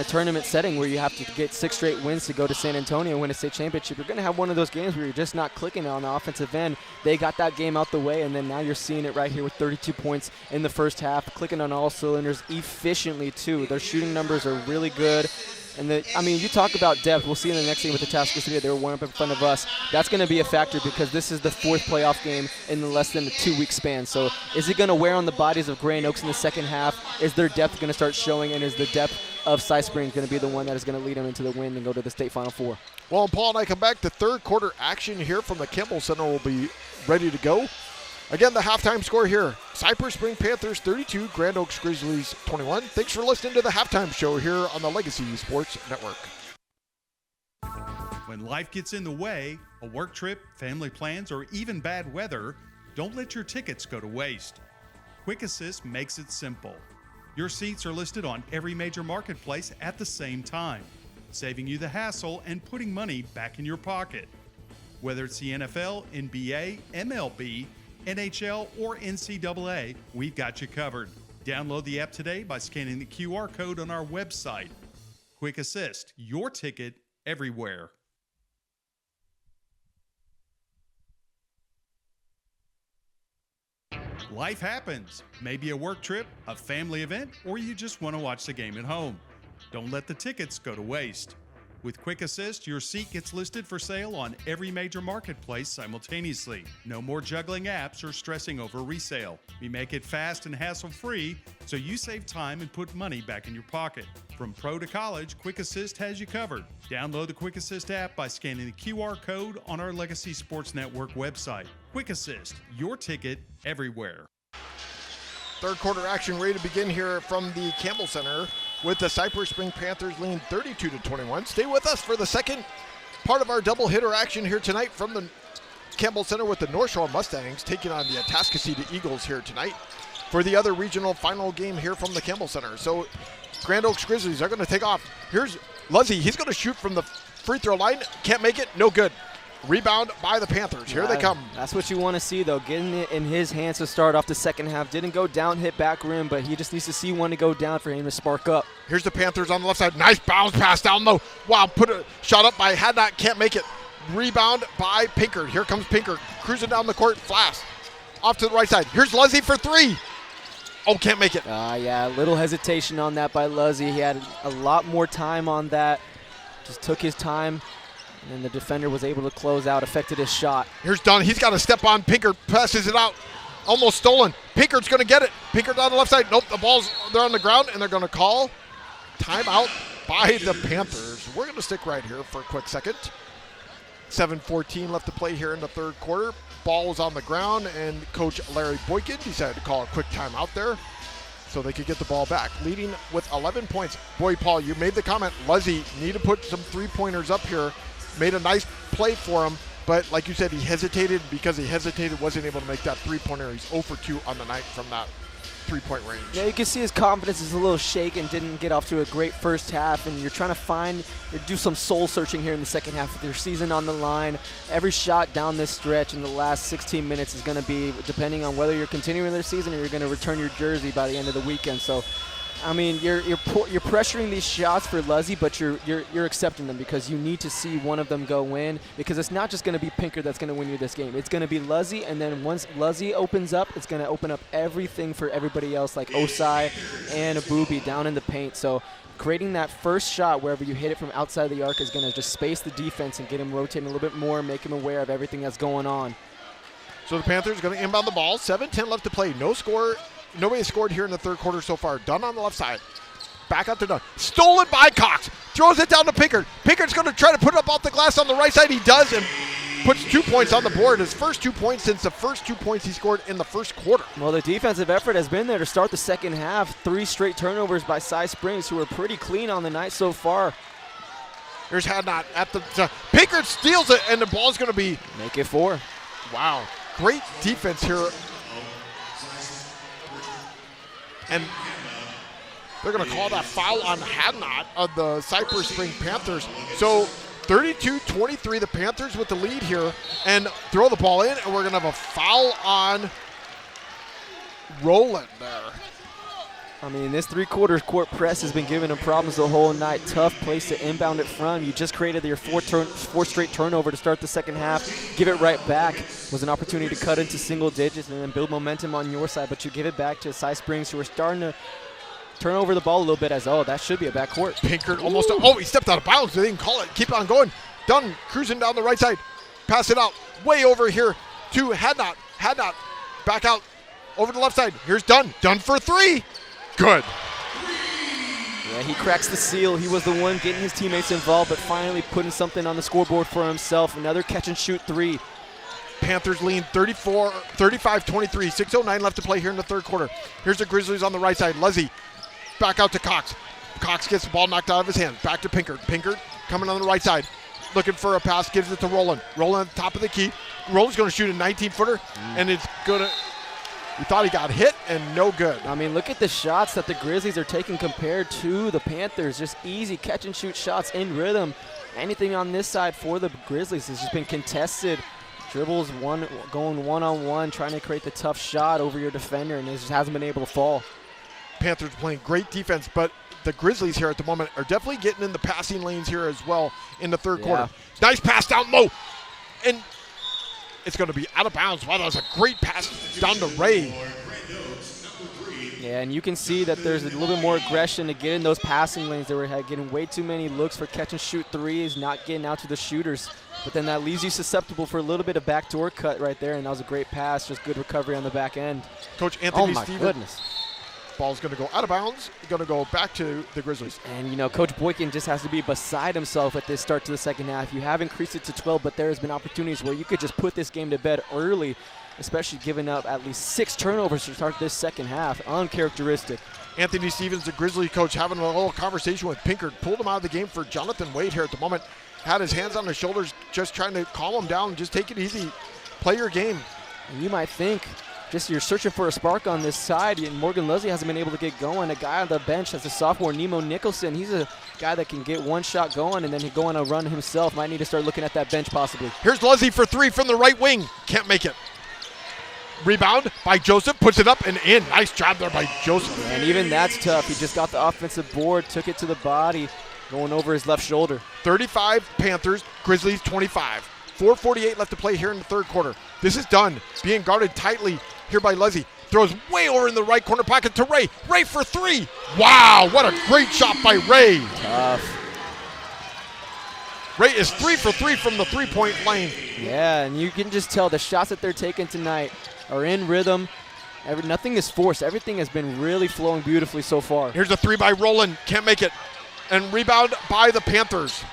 Speaker 3: tournament setting where you have to get 6 straight wins to go to San Antonio and win a state championship. You're going to have one of those games where you're just not clicking on the offensive end. They got that game out the way, and then now you're seeing it right here with 32 points in the first half, clicking on all cylinders efficiently, too. Their shooting numbers are really good. And you talk about depth. We'll see in the next game with the Tasker City. They were one up in front of us. That's going to be a factor because this is the 4th playoff game in less than a 2-week span. So is it going to wear on the bodies of Grand Oaks in the second half? Is their depth going to start showing? And is the depth of Cy-Springs going to be the one that is going to lead them into the win and go to the state Final Four?
Speaker 2: Well, Paul and I come back to third quarter action here from the Campbell Center. Will be ready to go. Again, the halftime score here, Cy-Springs Panthers 32, Grand Oaks Grizzlies 21. Thanks for listening to the halftime show here on the Legacy Sports Network.
Speaker 14: When life gets in the way, a work trip, family plans, or even bad weather, Don't let your tickets go to waste. Quick Assist makes it simple. Your seats are listed on every major marketplace at the same time, saving you the hassle and putting money back in your pocket. Whether it's the NFL, NBA, MLB, NHL, or NCAA, we've got you covered. Download the app today by scanning the QR code on our website. Quick Assist, your ticket everywhere. Life happens. Maybe a work trip, a family event, or you just want to watch the game at home. Don't let the tickets go to waste. With Quick Assist, your seat gets listed for sale on every major marketplace simultaneously. No more juggling apps or stressing over resale. We make it fast and hassle-free, so you save time and put money back in your pocket. From pro to college, Quick Assist has you covered. Download the Quick Assist app by scanning the QR code on our Legacy Sports Network website. Quick Assist, your ticket everywhere.
Speaker 2: Third quarter action ready to begin here from the Campbell Center with the Cy-Springs Panthers leading 32-21. Stay with us for the second part of our double hitter action here tonight from the Campbell Center with the North Shore Mustangs taking on the Atascocita Eagles here tonight for the other regional final game here from the Campbell Center. So Grand Oaks Grizzlies are going to take off. Here's Luzzy. He's going to shoot from the free throw line. Can't make it. No good. Rebound by the Panthers. Here they come.
Speaker 3: That's what you want to see, though. Getting it in his hands to start off the second half. Didn't go down, hit back rim, but he just needs to see one to go down for him to spark up.
Speaker 2: Here's the Panthers on the left side. Nice bounce pass down low. Wow, put a shot up by Hadnot. Can't make it. Rebound by Pinkert. Here comes Pinkert. Cruising down the court. Flash. Off to the right side. Here's Luzzy for three. Oh, can't make it.
Speaker 3: Yeah, a little hesitation on that by Luzzy. He had a lot more time on that. Just took his time. And the defender was able to close out, affected his shot.
Speaker 2: Here's Dunn. He's got to step on. Pinkert passes it out. Almost stolen. Pinkert's going to get it. Pinkert on the left side. Nope, the ball's they're on the ground, and they're going to call timeout by the Panthers. We're going to stick right here for a quick second. 7:14 left to play here in the third quarter. Ball was on the ground, and Coach Larry Boykin decided to call a quick timeout there so they could get the ball back. Leading with 11 points. Boy, Paul, you made the comment. Luzzy need to put some three-pointers up here. Made a nice play for him, but like you said, he hesitated. Because he hesitated, wasn't able to make that three-pointer. He's 0 for 2 on the night from that three-point range.
Speaker 3: Yeah, you can see his confidence is a little shaken, didn't get off to a great first half, and you're trying to do some soul-searching here in the second half with your season on the line. Every shot down this stretch in the last 16 minutes is going to be depending on whether you're continuing their season or you're going to return your jersey by the end of the weekend. So, I mean, you're pressuring these shots for Luzzy, but you're accepting them because you need to see one of them go in, because it's not just going to be Pinkert that's going to win you this game. It's going to be Luzzy, and then once Luzzy opens up, it's going to open up everything for everybody else, like Osai and Abubi down in the paint. So creating that first shot wherever you hit it from outside the arc is going to just space the defense and get him rotating a little bit more, make him aware of everything that's going on.
Speaker 2: So the Panthers are going to inbound the ball. 7:10 left to play. No score. Nobody scored here in the third quarter so far. Dunn on the left side. Back up to Dunn. Stolen by Cox. Throws it down to Pinkert. Pinkert's going to try to put it up off the glass on the right side. He does, and puts 2 points on the board. His first 2 points since the first 2 points he scored in the first quarter.
Speaker 3: Well, the defensive effort has been there to start the second half. 3 straight turnovers by Cy-Springs, who are pretty clean on the night so far.
Speaker 2: Here's Hadnot at the Pinkert steals it, and the ball's going to be...
Speaker 3: Make it 4.
Speaker 2: Wow. Great defense here. And they're going to call that foul on Hadnot of the Cy-Springs Panthers. So 32-23, the Panthers with the lead here, and throw the ball in, and we're going to have a foul on Roland there.
Speaker 3: I mean, this three-quarters court press has been giving them problems the whole night. Tough place to inbound it from. You just created your fourth straight turnover to start the second half. Give it right back. Was an opportunity to cut into single digits and then build momentum on your side, but you give it back to Cy-Springs, who are starting to turn over the ball a little bit as, that should be a backcourt.
Speaker 2: Pinkert almost, he stepped out of bounds. They didn't call it. Keep on going. Dunn cruising down the right side. Pass it out way over here to Hadnot. Hadnot back out over the left side. Here's Dunn. Dunn for 3. Good.
Speaker 3: Yeah, he cracks the seal. He was the one getting his teammates involved, but finally putting something on the scoreboard for himself. Another catch-and-shoot 3.
Speaker 2: Panthers lean 35-23. 6:09 left to play here in the third quarter. Here's the Grizzlies on the right side. Luzzy back out to Cox. Cox gets the ball knocked out of his hand. Back to Pinkert. Pinkert coming on the right side. looking for a pass, gives it to Roland. Roland at the top of the key. Roland's going to shoot a 19-footer, and it's going to – he thought he got hit, and no good.
Speaker 3: I mean, look at the shots that the Grizzlies are taking compared to the Panthers. Just easy catch-and-shoot shots in rhythm. Anything on this side for the Grizzlies has just been contested. Dribbles going one-on-one, trying to create the tough shot over your defender, and it just hasn't been able to fall.
Speaker 2: Panthers playing great defense, but the Grizzlies here at the moment are definitely getting in the passing lanes here as well in the third quarter. Nice pass down low, and it's going to be out of bounds. Wow, that was a great pass down to Ray.
Speaker 3: Yeah, and you can see that there's a little bit more aggression to get in those passing lanes. They were getting way too many looks for catch-and-shoot threes, not getting out to the shooters. But then that leaves you susceptible for a little bit of backdoor cut right there, and that was a great pass, just good recovery on the back end.
Speaker 2: Coach Anthony
Speaker 3: Stevens. Oh, my goodness.
Speaker 2: Ball's going to go out of bounds, going to go back to the Grizzlies.
Speaker 3: And, you know, Coach Boykin just has to be beside himself at this start to the second half. You have increased it to 12, but there has been opportunities where you could just put this game to bed early, especially giving up at least 6 turnovers to start this second half. Uncharacteristic.
Speaker 2: Anthony Stevens, the Grizzly coach, having a little conversation with Pinkard, pulled him out of the game for Jonathan Wade here at the moment. Had his hands on his shoulders, just trying to calm him down, just take it easy, play your game.
Speaker 3: And you might think just you're searching for a spark on this side, and Morgan Leslie hasn't been able to get going. A guy on the bench as a sophomore, Nemo Nicholson, he's a guy that can get one shot going and then he'll go on a run himself. Might need to start looking at that bench possibly.
Speaker 2: Here's Leslie for 3 from the right wing. Can't make it. Rebound by Joseph, puts it up and in. Nice job there by Joseph.
Speaker 3: And even that's tough. He just got the offensive board, took it to the body, going over his left shoulder.
Speaker 2: 35 Panthers, Grizzlies 25. 4:48 left to play here in the third quarter. This is done. Being guarded tightly here by Leslie. Throws way over in the right corner pocket to Ray. Ray for 3. Wow, what a great shot by Ray.
Speaker 3: Tough.
Speaker 2: Ray is 3 for 3 from the three-point lane.
Speaker 3: Yeah, and you can just tell the shots that they're taking tonight are in rhythm. Nothing is forced. Everything has been really flowing beautifully so far.
Speaker 2: Here's a 3 by Roland. Can't make it. And rebound by the Panthers.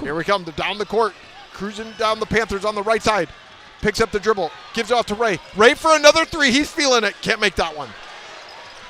Speaker 2: Here we come, down the court. Cruising down the Panthers on the right side. Picks up the dribble. Gives it off to Ray. Ray for another 3. He's feeling it. Can't make that one.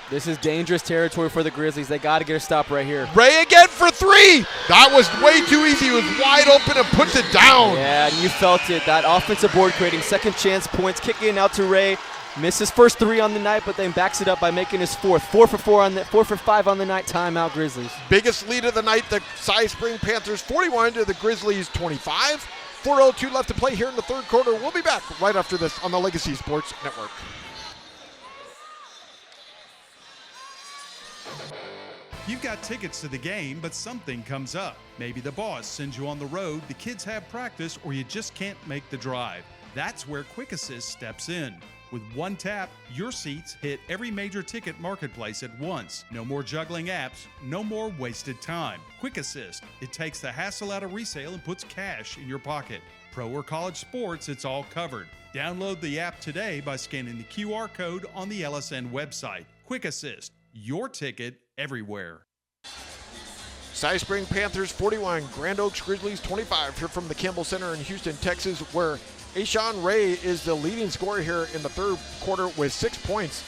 Speaker 3: This is dangerous territory for the Grizzlies. They got to get a stop right here.
Speaker 2: Ray again for 3. That was way too easy. He was wide open and puts it down.
Speaker 3: Yeah, and you felt it. That offensive board creating second chance points, kicking out to Ray. Missed his first 3 on the night, but then backs it up by making his 4th. 4 for 5 on the night. Timeout, Grizzlies.
Speaker 2: Biggest lead of the night, the Cy-Springs Panthers 41 to the Grizzlies 25. 4:02 left to play here in the third quarter. We'll be back right after this on the Legacy Sports Network.
Speaker 14: You've got tickets to the game, but something comes up. Maybe the boss sends you on the road, the kids have practice, or you just can't make the drive. That's where Quick Assist steps in. With one tap, your seats hit every major ticket marketplace at once. No more juggling apps, no more wasted time. Quick Assist, it takes the hassle out of resale and puts cash in your pocket. Pro or college sports, it's all covered. Download the app today by scanning the QR code on the LSN website. Quick Assist, your ticket everywhere.
Speaker 2: Cy-Springs Panthers 41, Grand Oaks Grizzlies 25 here from the Campbell Center in Houston, Texas, where Ashawn Ray is the leading scorer here in the third quarter with 6 points.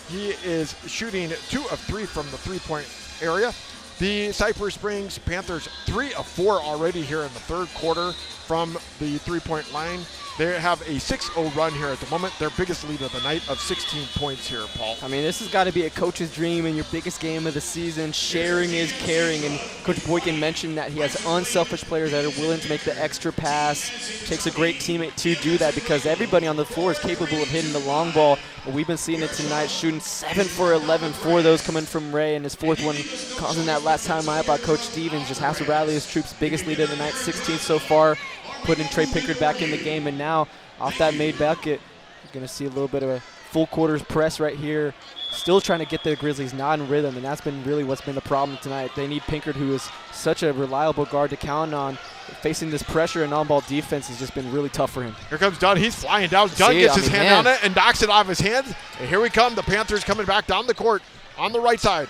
Speaker 2: He is shooting 2 of 3 from the three-point area. The Cy-Springs Panthers 3 of 4 already here in the third quarter from the three-point line. They have a 6-0 run here at the moment, their biggest lead of the night of 16 points here, Paul.
Speaker 3: I mean, this has got to be a coach's dream in your biggest game of the season. Sharing is caring, and Coach Boykin mentioned that he has unselfish players that are willing to make the extra pass. Takes a great teammate to do that because everybody on the floor is capable of hitting the long ball. But we've been seeing it tonight, shooting 7 for 11, 4 of those coming from Ray, and his 4th one causing that last time out by Coach Stevens. Just has to rally his troops. Biggest lead of the night, 16 so far. Putting Trey Pickard back in the game, and now off that made bucket, you're going to see a little bit of a full quarters press right here. Still trying to get the Grizzlies not in rhythm, and that's been really what's been the problem tonight. They need Pinkard, who is such a reliable guard to count on. Facing this pressure and on-ball defense has just been really tough for him.
Speaker 2: Here comes Dunn. He's flying down. Dunn gets his hand on it and knocks it off his hands. And here we come. The Panthers coming back down the court on the right side.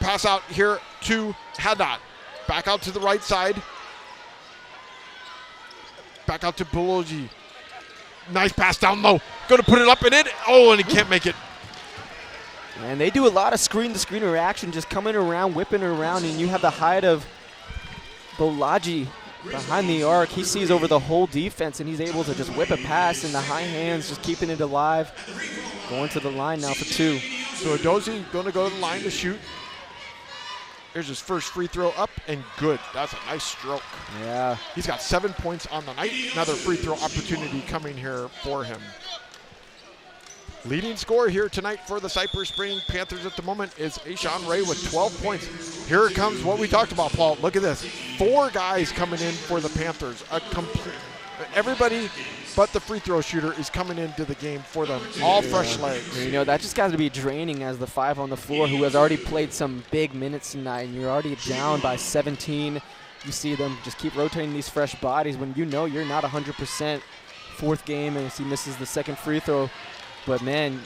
Speaker 2: Pass out here to Haddad. Back out to the right side. Back out to Belogi. Nice pass down low. Going to put it up and in. Oh, and he can't make it.
Speaker 3: And they do a lot of screen-to-screen reaction, just coming around, whipping around, and you have the height of Bolaji behind the arc. He sees over the whole defense, and he's able to just whip a pass in the high hands, just keeping it alive. Going to the line now for 2.
Speaker 2: So Edozie going to go to the line to shoot. Here's his first free throw up and good. That's a nice stroke.
Speaker 3: Yeah.
Speaker 2: He's got 7 points on the night. Another free throw opportunity coming here for him. Leading scorer here tonight for the Cy-Springs Panthers at the moment is Ashawn Ray with 12 points. Here comes what we talked about, Paul. Look at this. 4 guys coming in for the Panthers. Everybody but the free throw shooter is coming into the game for them. All fresh legs.
Speaker 3: You know, that just got to be draining as the 5 on the floor who has already played some big minutes tonight, and you're already down by 17. You see them just keep rotating these fresh bodies when you know you're not 100%. 4th game, and he misses the 2nd free throw. But, man,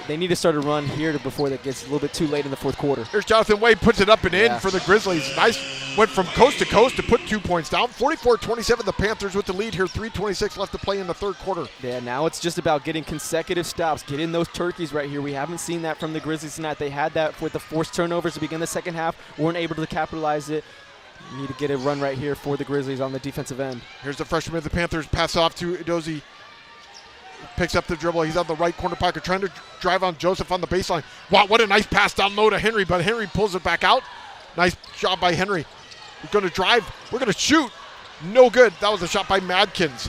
Speaker 3: they need to start a run here before that gets a little bit too late in the 4th quarter.
Speaker 2: Here's Jonathan Wade, puts it up and in for the Grizzlies. Nice, went from coast to coast to put 2 points down. 44-27, the Panthers with the lead here. 3:26 left to play in the 3rd quarter.
Speaker 3: Yeah, now it's just about getting consecutive stops, getting those turkeys right here. We haven't seen that from the Grizzlies tonight. They had that with the forced turnovers to begin the 2nd half. Weren't able to capitalize it. You need to get a run right here for the Grizzlies on the defensive end.
Speaker 2: Here's the freshman of the Panthers, pass off to Edozie. Picks up the dribble. He's on the right corner pocket, trying to drive on Joseph on the baseline. Wow, what a nice pass down low to Henry, but Henry pulls it back out. Nice job by Henry. We're going to drive. We're going to shoot. No good. That was a shot by Madkins.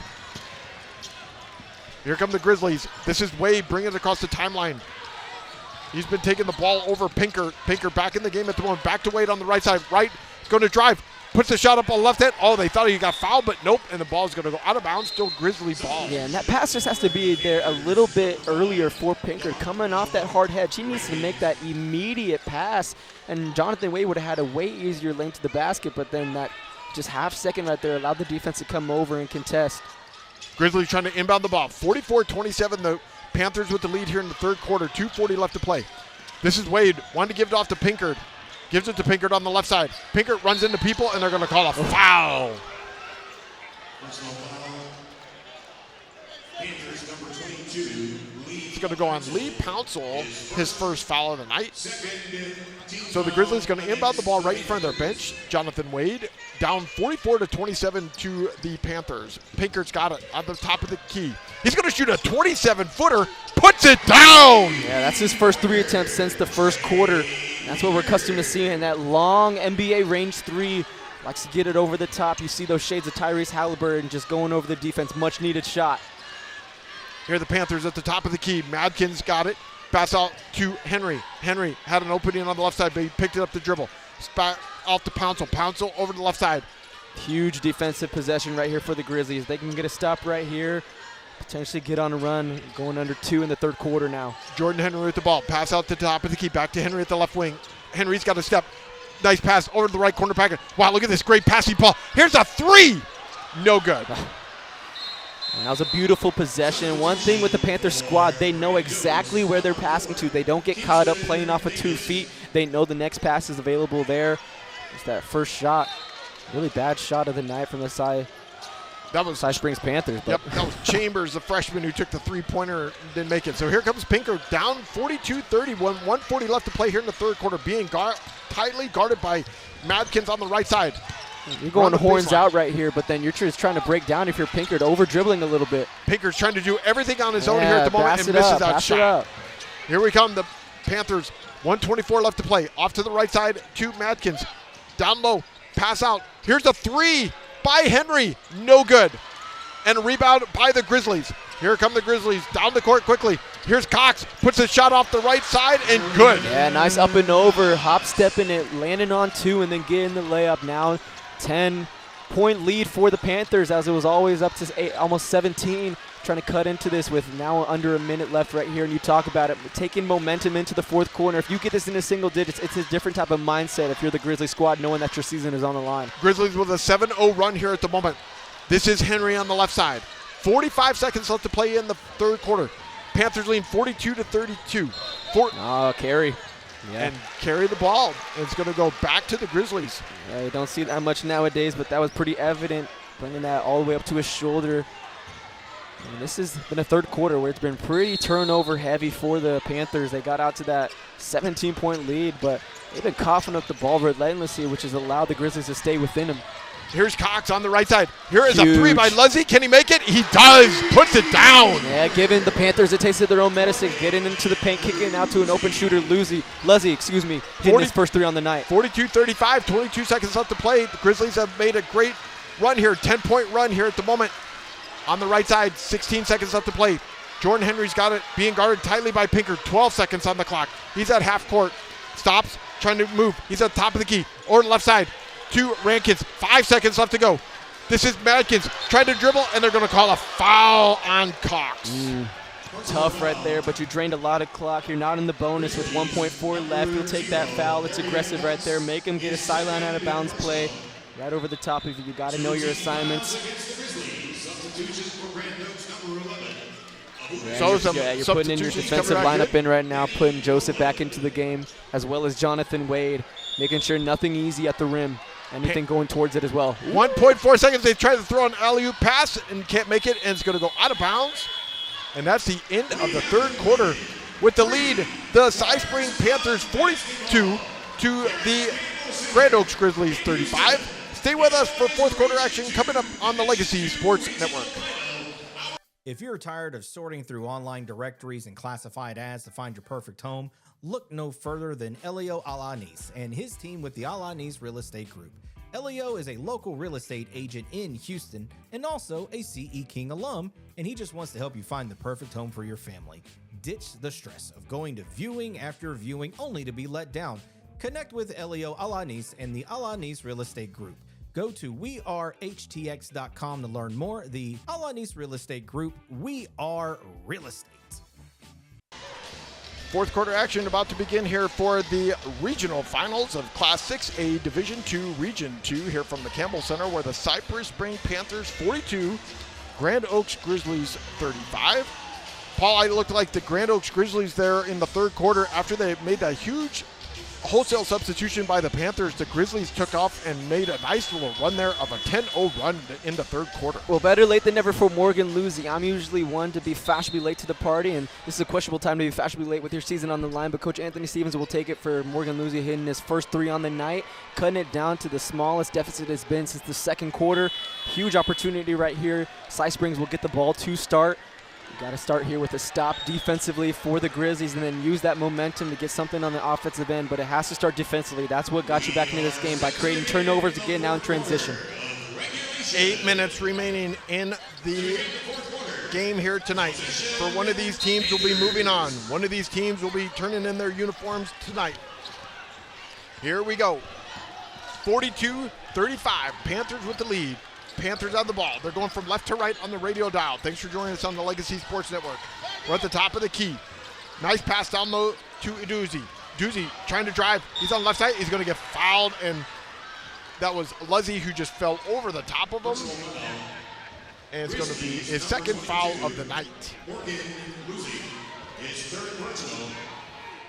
Speaker 2: Here come the Grizzlies. This is Wade bringing it across the timeline. He's been taking the ball over Pinker. Pinker back in the game at the moment. Back to Wade on the right side. Right, going to drive. Puts the shot up on the left hand. Oh, they thought he got fouled, but nope. And the ball's going to go out of bounds. Still Grizzly ball.
Speaker 3: Yeah, and that pass just has to be there a little bit earlier for Pinker. Coming off that hard head, she needs to make that immediate pass. And Jonathan Wade would have had a way easier lane to the basket, but then that just half second right there allowed the defense to come over and contest.
Speaker 2: Grizzlies trying to inbound the ball. 44-27, the Panthers with the lead here in the 3rd quarter. 2:40 left to play. This is Wade. Wanted to give it off to Pinkard. Gives it to Pinkard on the left side. Pinkard runs into people, and they're going to call a foul.
Speaker 17: Personal foul. Panthers number 22.
Speaker 2: It's going to go on Lee Pouncil, his first foul of the night. So the Grizzlies going to inbound the ball right in front of their bench. Jonathan Wade down 44-27 to the Panthers. Pinkard's got it on the top of the key. He's going to shoot a 27-footer, puts it down.
Speaker 3: Yeah, that's his first 3 attempts since the 1st quarter. That's what we're accustomed to seeing, that long NBA range 3. Likes to get it over the top. You see those shades of Tyrese Halliburton just going over the defense. Much needed shot.
Speaker 2: Here are the Panthers at the top of the key. Madkins got it. Pass out to Henry. Henry had an opening on the left side, but he picked it up the dribble. Back out to Pouncil. Pouncil over to the left side.
Speaker 3: Huge defensive possession right here for the Grizzlies. They can get a stop right here. Potentially get on a run, going under 2 in the 3rd quarter now.
Speaker 2: Jordan Henry with the ball. Pass out to the top of the key. Back to Henry at the left wing. Henry's got a step. Nice pass over to the right corner pocket. Wow, look at this great passing ball. Here's a 3. No good.
Speaker 3: And that was a beautiful possession. One thing with the Panthers squad, they know exactly where they're passing to. They don't get caught up playing off of 2 feet. They know the next pass is available there. It's that first shot. Really bad shot of the night from the Cy-Springs Panthers.
Speaker 2: Yep, that was Chambers, the freshman who took the 3-pointer and didn't make it. So here comes Pinker down 42-31, 140 left to play here in the 3rd quarter, being tightly guarded by Madkins on the right side.
Speaker 3: You're going horns out right here, but then you're just trying to break down if you're Pinkard, over-dribbling a little bit.
Speaker 2: Pinker's trying to do everything on his own here at the moment and misses that shot. Here we come, the Panthers, 124 left to play. Off to the right side to Madkins. Down low, pass out. Here's a 3 by Henry, no good. And a rebound by the Grizzlies. Here come the Grizzlies, down the court quickly. Here's Cox, puts a shot off the right side and good.
Speaker 3: Yeah, nice up and over, hop stepping it, landing on 2 and then getting the layup. Now 10-point lead for the Panthers as it was always up to almost 17. Trying to cut into this with now under a minute left right here, and you talk about it, taking momentum into the 4th quarter. If you get this into single digits, it's a different type of mindset if you're the Grizzly squad, knowing that your season is on the line.
Speaker 2: Grizzlies with a 7-0 run here at the moment. This is Henry on the left side. 45 seconds left to play in the 3rd quarter. Panthers lead 42-32.
Speaker 3: Carry. Yeah.
Speaker 2: And carry the ball. It's going to go back to the Grizzlies.
Speaker 3: Yeah, you don't see that much nowadays, but that was pretty evident, bringing that all the way up to his shoulder. And this has been a 3rd quarter where it's been pretty turnover heavy for the Panthers. They got out to that 17-point lead, but they've been coughing up the ball relentlessly, which has allowed the Grizzlies to stay within them.
Speaker 2: Here's Cox on the right side. Here is a three by Luzzy. Can he make it? He does. Puts it down.
Speaker 3: Yeah, giving the Panthers a taste of their own medicine, getting into the paint, kicking out to an open shooter. Luzzy, hitting his first three on the night.
Speaker 2: 42-35, 22 seconds left to play. The Grizzlies have made a great run here, 10-point run here at the moment. On the right side, 16 seconds left to play. Jordan Henry's got it, being guarded tightly by Pinker. 12 seconds on the clock. He's at half court. Stops, trying to move. He's at the top of the key. Or left side to Rankins. 5 seconds left to go. This is Madkins trying to dribble, and they're going to call a foul on Cox.
Speaker 3: Tough right there, but you drained a lot of clock. You're not in the bonus with 1.4 left. You'll take that foul. It's aggressive right there. Make him get a sideline out of bounds play right over the top of you. You got to know your assignments. You're putting in your defensive lineup in right now, putting Joseph back into the game, as well as Jonathan Wade, making sure nothing easy at the rim. Anything going towards it as well.
Speaker 2: 1.4 seconds. They try to throw an alley-oop pass and can't make it, and it's going to go out of bounds. And that's the end of the third quarter. With the lead, the Cy-Springs Panthers 42 to the Grand Oaks Grizzlies 35. Stay with us for fourth quarter action coming up on the Legacy Sports Network.
Speaker 5: If you're tired of sorting through online directories and classified ads to find your perfect home, look no further than Elio Alanis and his team with the Alanis Real Estate Group. Elio is a local real estate agent in Houston and also a CE King alum, and he just wants to help you find the perfect home for your family. Ditch the stress of going to viewing after viewing only to be let down. Connect with Elio Alanis and the Alanis Real Estate Group. Go to wearehtx.com to learn more. The Alanis Real Estate Group, we are real estate.
Speaker 2: Fourth quarter action about to begin here for the regional finals of Class 6A Division II Region 2 here from the Campbell Center, where the Cy-Springs Panthers 42, Grand Oaks Grizzlies 35. Paul, I looked like the Grand Oaks Grizzlies there in the third quarter after they made that huge wholesale substitution by the Panthers. The Grizzlies took off and made a nice little run there of a 10-0 run in the third quarter.
Speaker 3: Well, better late than never for Morgan Luzzi. I'm usually one to be fashionably late to the party, and this is a questionable time to be fashionably late with your season on the line, but Coach Anthony Stevens will take it for Morgan Luzzi hitting his first three on the night, cutting it down to the smallest deficit it's been since the second quarter. Huge opportunity right here. Cy-Springs will get the ball to start. You got to start here with a stop defensively for the Grizzlies and then use that momentum to get something on the offensive end, but it has to start defensively. That's what got you back into this game, by creating turnovers and getting out in transition.
Speaker 2: 8 minutes remaining in the game here tonight. For one of these teams will be moving on. One of these teams will be turning in their uniforms tonight. Here we go. 42-35, Panthers with the lead. Panthers on the ball. They're going from left to right on the radio dial. Thanks for joining us on the Legacy Sports Network. We're at the top of the key. Nice pass down low to Iduzzi. Iduzzi trying to drive. He's on the left side. He's going to get fouled, and that was Luzzy who just fell over the top of him. And it's going to be his second foul of the night.
Speaker 17: Morgan Luzzi, his third personal.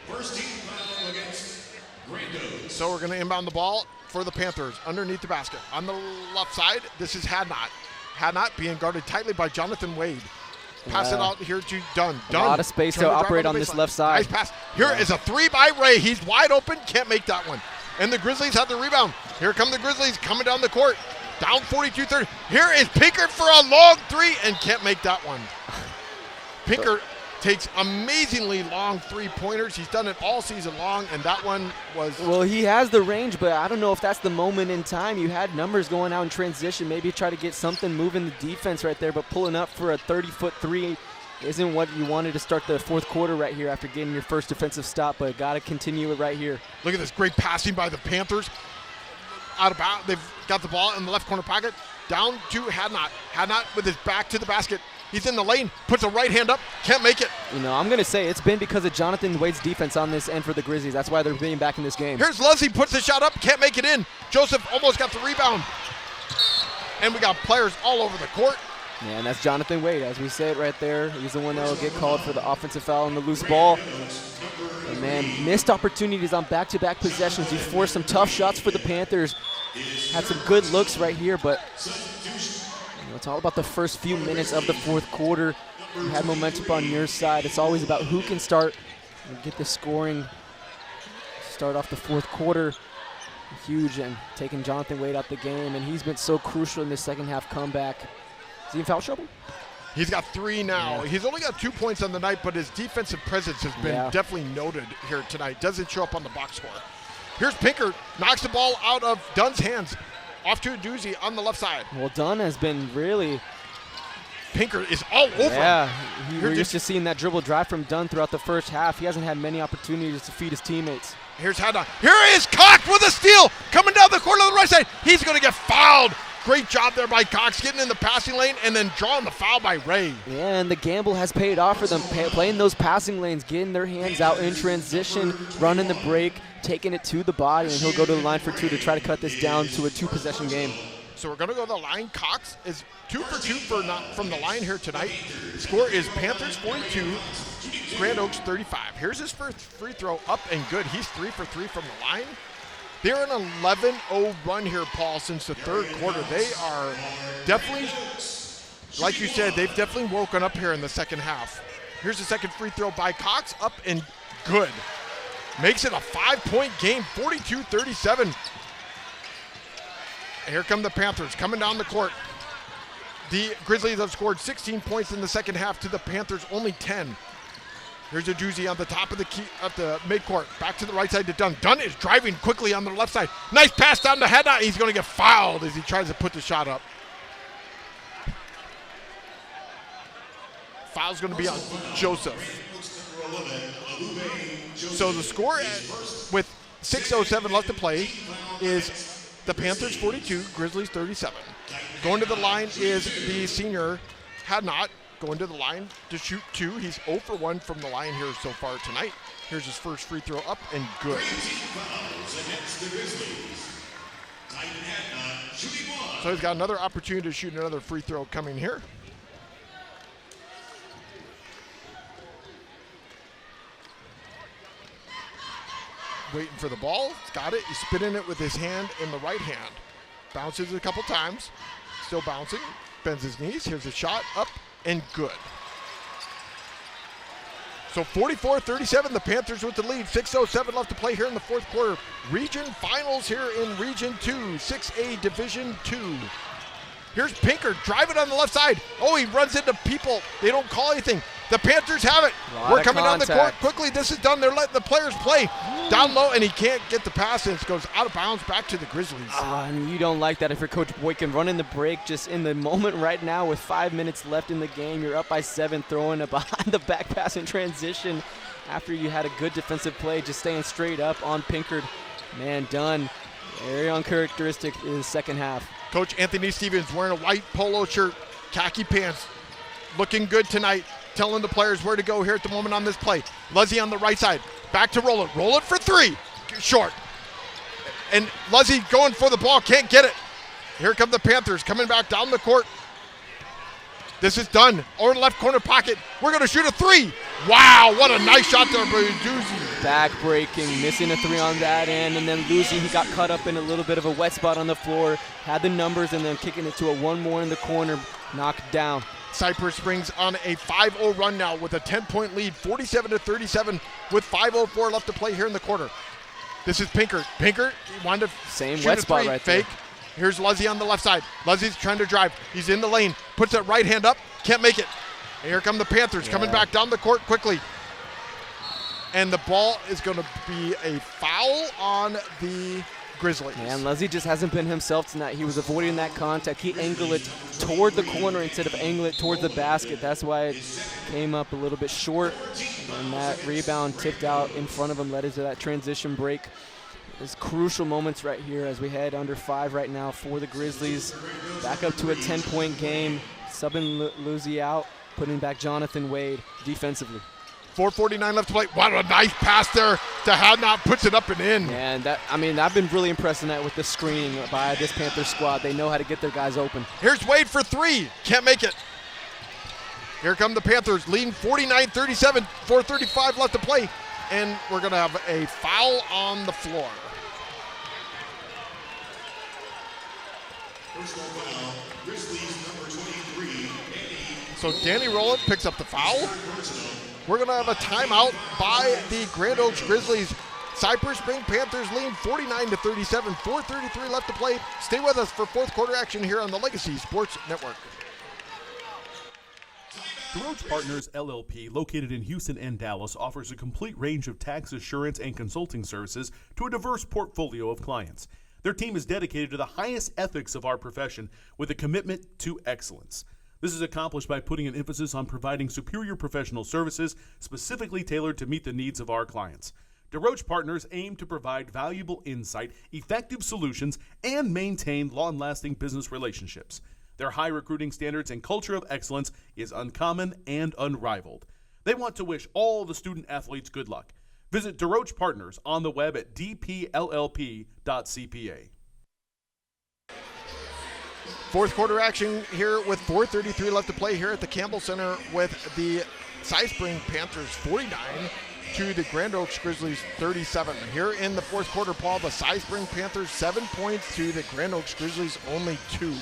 Speaker 17: First team foul against Grand Oaks.
Speaker 2: So we're going to inbound the ball for the Panthers underneath the basket. On the left side, this is Hadnot. Hadnot being guarded tightly by Jonathan Wade. Pass it out here to Dunn.
Speaker 3: A lot of space to operate on this left side.
Speaker 2: Nice pass. Here is a three by Ray. He's wide open. Can't make that one. And the Grizzlies have the rebound. Here come the Grizzlies coming down the court. Down 42-30. Here is Pinker for a long three and can't make that one. Pinker takes amazingly long three-pointers. He's done it all season long, and that one was...
Speaker 3: Well, he has the range, but I don't know if that's the moment in time. You had numbers going out in transition. Maybe try to get something moving the defense right there, but pulling up for a 30-foot three isn't what you wanted to start the fourth quarter right here after getting your first defensive stop, but got to continue it right here.
Speaker 2: Look at this great passing by the Panthers. Out of bounds. They've got the ball in the left corner pocket. Down to Hadnot. Hadnot with his back to the basket. He's in the lane, puts a right hand up, can't make it.
Speaker 3: You know, I'm going to say it's been because of Jonathan Wade's defense on this end for the Grizzlies. That's why they're being back in this game.
Speaker 2: Here's Luzzy, puts the shot up, can't make it in. Joseph almost got the rebound. And we got players all over the court.
Speaker 3: Yeah, and that's Jonathan Wade, as we said right there. He's the one that will get called for the offensive foul on the loose ball. And man, missed opportunities on back-to-back possessions. He forced some tough shots for the Panthers. Had some good looks right here, but it's all about the first few minutes of the fourth quarter. You had momentum on your side. It's always about who can start and get the scoring. Start off the fourth quarter. huge and taking Jonathan Wade out the game, and he's been so crucial in this second half comeback. Is he in foul trouble?
Speaker 2: He's got 3 now. Yeah. He's only got 2 points on the night, but his defensive presence has been definitely noted here tonight. Doesn't show up on the box score. Here's Pinker, knocks the ball out of Dunn's hands. Off to a doozy on the left side.
Speaker 3: Well, Dunn has been really...
Speaker 2: Pinker is all over him.
Speaker 3: Yeah, we're used to seeing that dribble drive from Dunn throughout the first half. He hasn't had many opportunities to feed his teammates.
Speaker 2: Here's Hadnot. Here is Cox with a steal. Coming down the corner on the right side. He's going to get fouled. Great job there by Cox, getting in the passing lane and then drawing the foul by Ray.
Speaker 3: Yeah, and the gamble has paid off for them, playing those passing lanes, getting their hands out in transition, running the break, taking it to the body, and he'll go to the line for 2 to try to cut this down to a 2-possession game.
Speaker 2: So we're going to go to the line. Cox is 2 for 2 from the line here tonight. Score is Panthers 42, Grand Oaks 35. Here's his first free throw, up and good. He's 3 for 3 from the line. They're an 11-0 run here, Paul, since the third quarter. They are definitely, like you said, they've definitely woken up here in the second half. Here's the second free throw by Cox, up and good. Makes it a 5-point game, 42-37. Here come the Panthers coming down the court. The Grizzlies have scored 16 points in the second half to the Panthers only 10. Here's a doozy on the top of the midcourt. Back to the right side to Dunn. Dunn is driving quickly on the left side. Nice pass down to Hadnot. He's going to get fouled as he tries to put the shot up. Foul's going to be on Joseph. So the score with 6:07 left to play is the Panthers 42, Grizzlies 37. Going to the line is the senior Hadnot. Going to the line to shoot 2. He's 0 for 1 from the line here so far tonight. Here's his first free throw, up and good. So he's got another opportunity to shoot another free throw coming here. Waiting for the ball. He's got it. He's spinning it with his hand in the right hand. Bounces a couple times. Still bouncing. Bends his knees. Here's a shot, up and good. So 44-37, the Panthers with the lead. 6:07 left to play here in the fourth quarter. Region finals here in Region 2, 6A Division 2. Here's Pinker driving on the left side. Oh, he runs into people. They don't call anything. The Panthers have it. We're coming down the court quickly. This is done. They're letting the players play down low, and he can't get the pass, and it goes out of bounds back to the Grizzlies.
Speaker 3: And you don't like that if you're Coach Boykin running the break just in the moment right now with 5 minutes left in the game. You're up by 7, throwing a behind the back pass in transition after you had a good defensive play, just staying straight up on Pinkard. Man, Dunn, very uncharacteristic in the second half.
Speaker 2: Coach Anthony Stevens wearing a white polo shirt, khaki pants, looking good tonight. Telling the players where to go here at the moment on this play. Luzzy on the right side. Back to Roland. Roland for 3. Short. And Luzzy going for the ball. Can't get it. Here come the Panthers coming back down the court. This is done. Over the left corner pocket. We're going to shoot a 3. Wow, what a nice shot there by Doozy.
Speaker 3: Back breaking, missing a 3 on that end, and then losing. He got caught up in a little bit of a wet spot on the floor. Had the numbers, and then kicking it to a 1 more in the corner. Knocked down.
Speaker 2: Cy-Springs on a 5-0 run now with a 10-point lead, 47-37 with 5:04 left to play here in the quarter. This is Pinkard. Pinkard wanted to
Speaker 3: same
Speaker 2: shoot
Speaker 3: wet
Speaker 2: a
Speaker 3: spot
Speaker 2: 3,
Speaker 3: right
Speaker 2: fake.
Speaker 3: there.
Speaker 2: Here's Luzzy on the left side. Luzzy's trying to drive. He's in the lane. Puts that right hand up. Can't make it. And here come the Panthers coming back down the court quickly. And the ball is going to be a foul on the Grizzlies.
Speaker 3: Man, Luzzy just hasn't been himself tonight. He was avoiding that contact. He angled it toward the corner instead of angling it towards the basket. That's why it came up a little bit short. And that rebound tipped out in front of him, led into that transition break. There's crucial moments right here as we head under 5 right now for the Grizzlies. Back up to a 10-point game. Subbing Luzzy out, putting back Jonathan Wade defensively.
Speaker 2: 4:49 left to play. What a nice pass there to Hadnot, puts it up and in.
Speaker 3: And I've been really impressed tonight with the screening by this Panthers squad. They know how to get their guys open.
Speaker 2: Here's Wade for 3. Can't make it. Here come the Panthers, leading 49-37, 4:35 left to play. And we're going to have a foul on the floor.
Speaker 17: Personal foul, Grizzlies number 23.
Speaker 2: So Danny Rowland picks up the foul. We're going to have a timeout by the Grand Oaks Grizzlies. Cy-Springs Panthers lead 49-37, 4:33 left to play. Stay with us for fourth quarter action here on the Legacy Sports Network.
Speaker 4: DeRoche Partners LLP, located in Houston and Dallas, offers a complete range of tax assurance and consulting services to a diverse portfolio of clients. Their team is dedicated to the highest ethics of our profession with a commitment to excellence. This is accomplished by putting an emphasis on providing superior professional services specifically tailored to meet the needs of our clients. DeRoche Partners aim to provide valuable insight, effective solutions, and maintain long-lasting business relationships. Their high recruiting standards and culture of excellence is uncommon and unrivaled. They want to wish all the student athletes good luck. Visit DeRoche Partners on the web at dpllp.cpa.
Speaker 2: Fourth quarter action here with 4:33 left to play here at the Campbell Center with the Cy-Springs Panthers 49 to the Grand Oaks Grizzlies 37. Here in the fourth quarter, Paul, the Cy-Springs Panthers 7 points to the Grand Oaks Grizzlies only 2.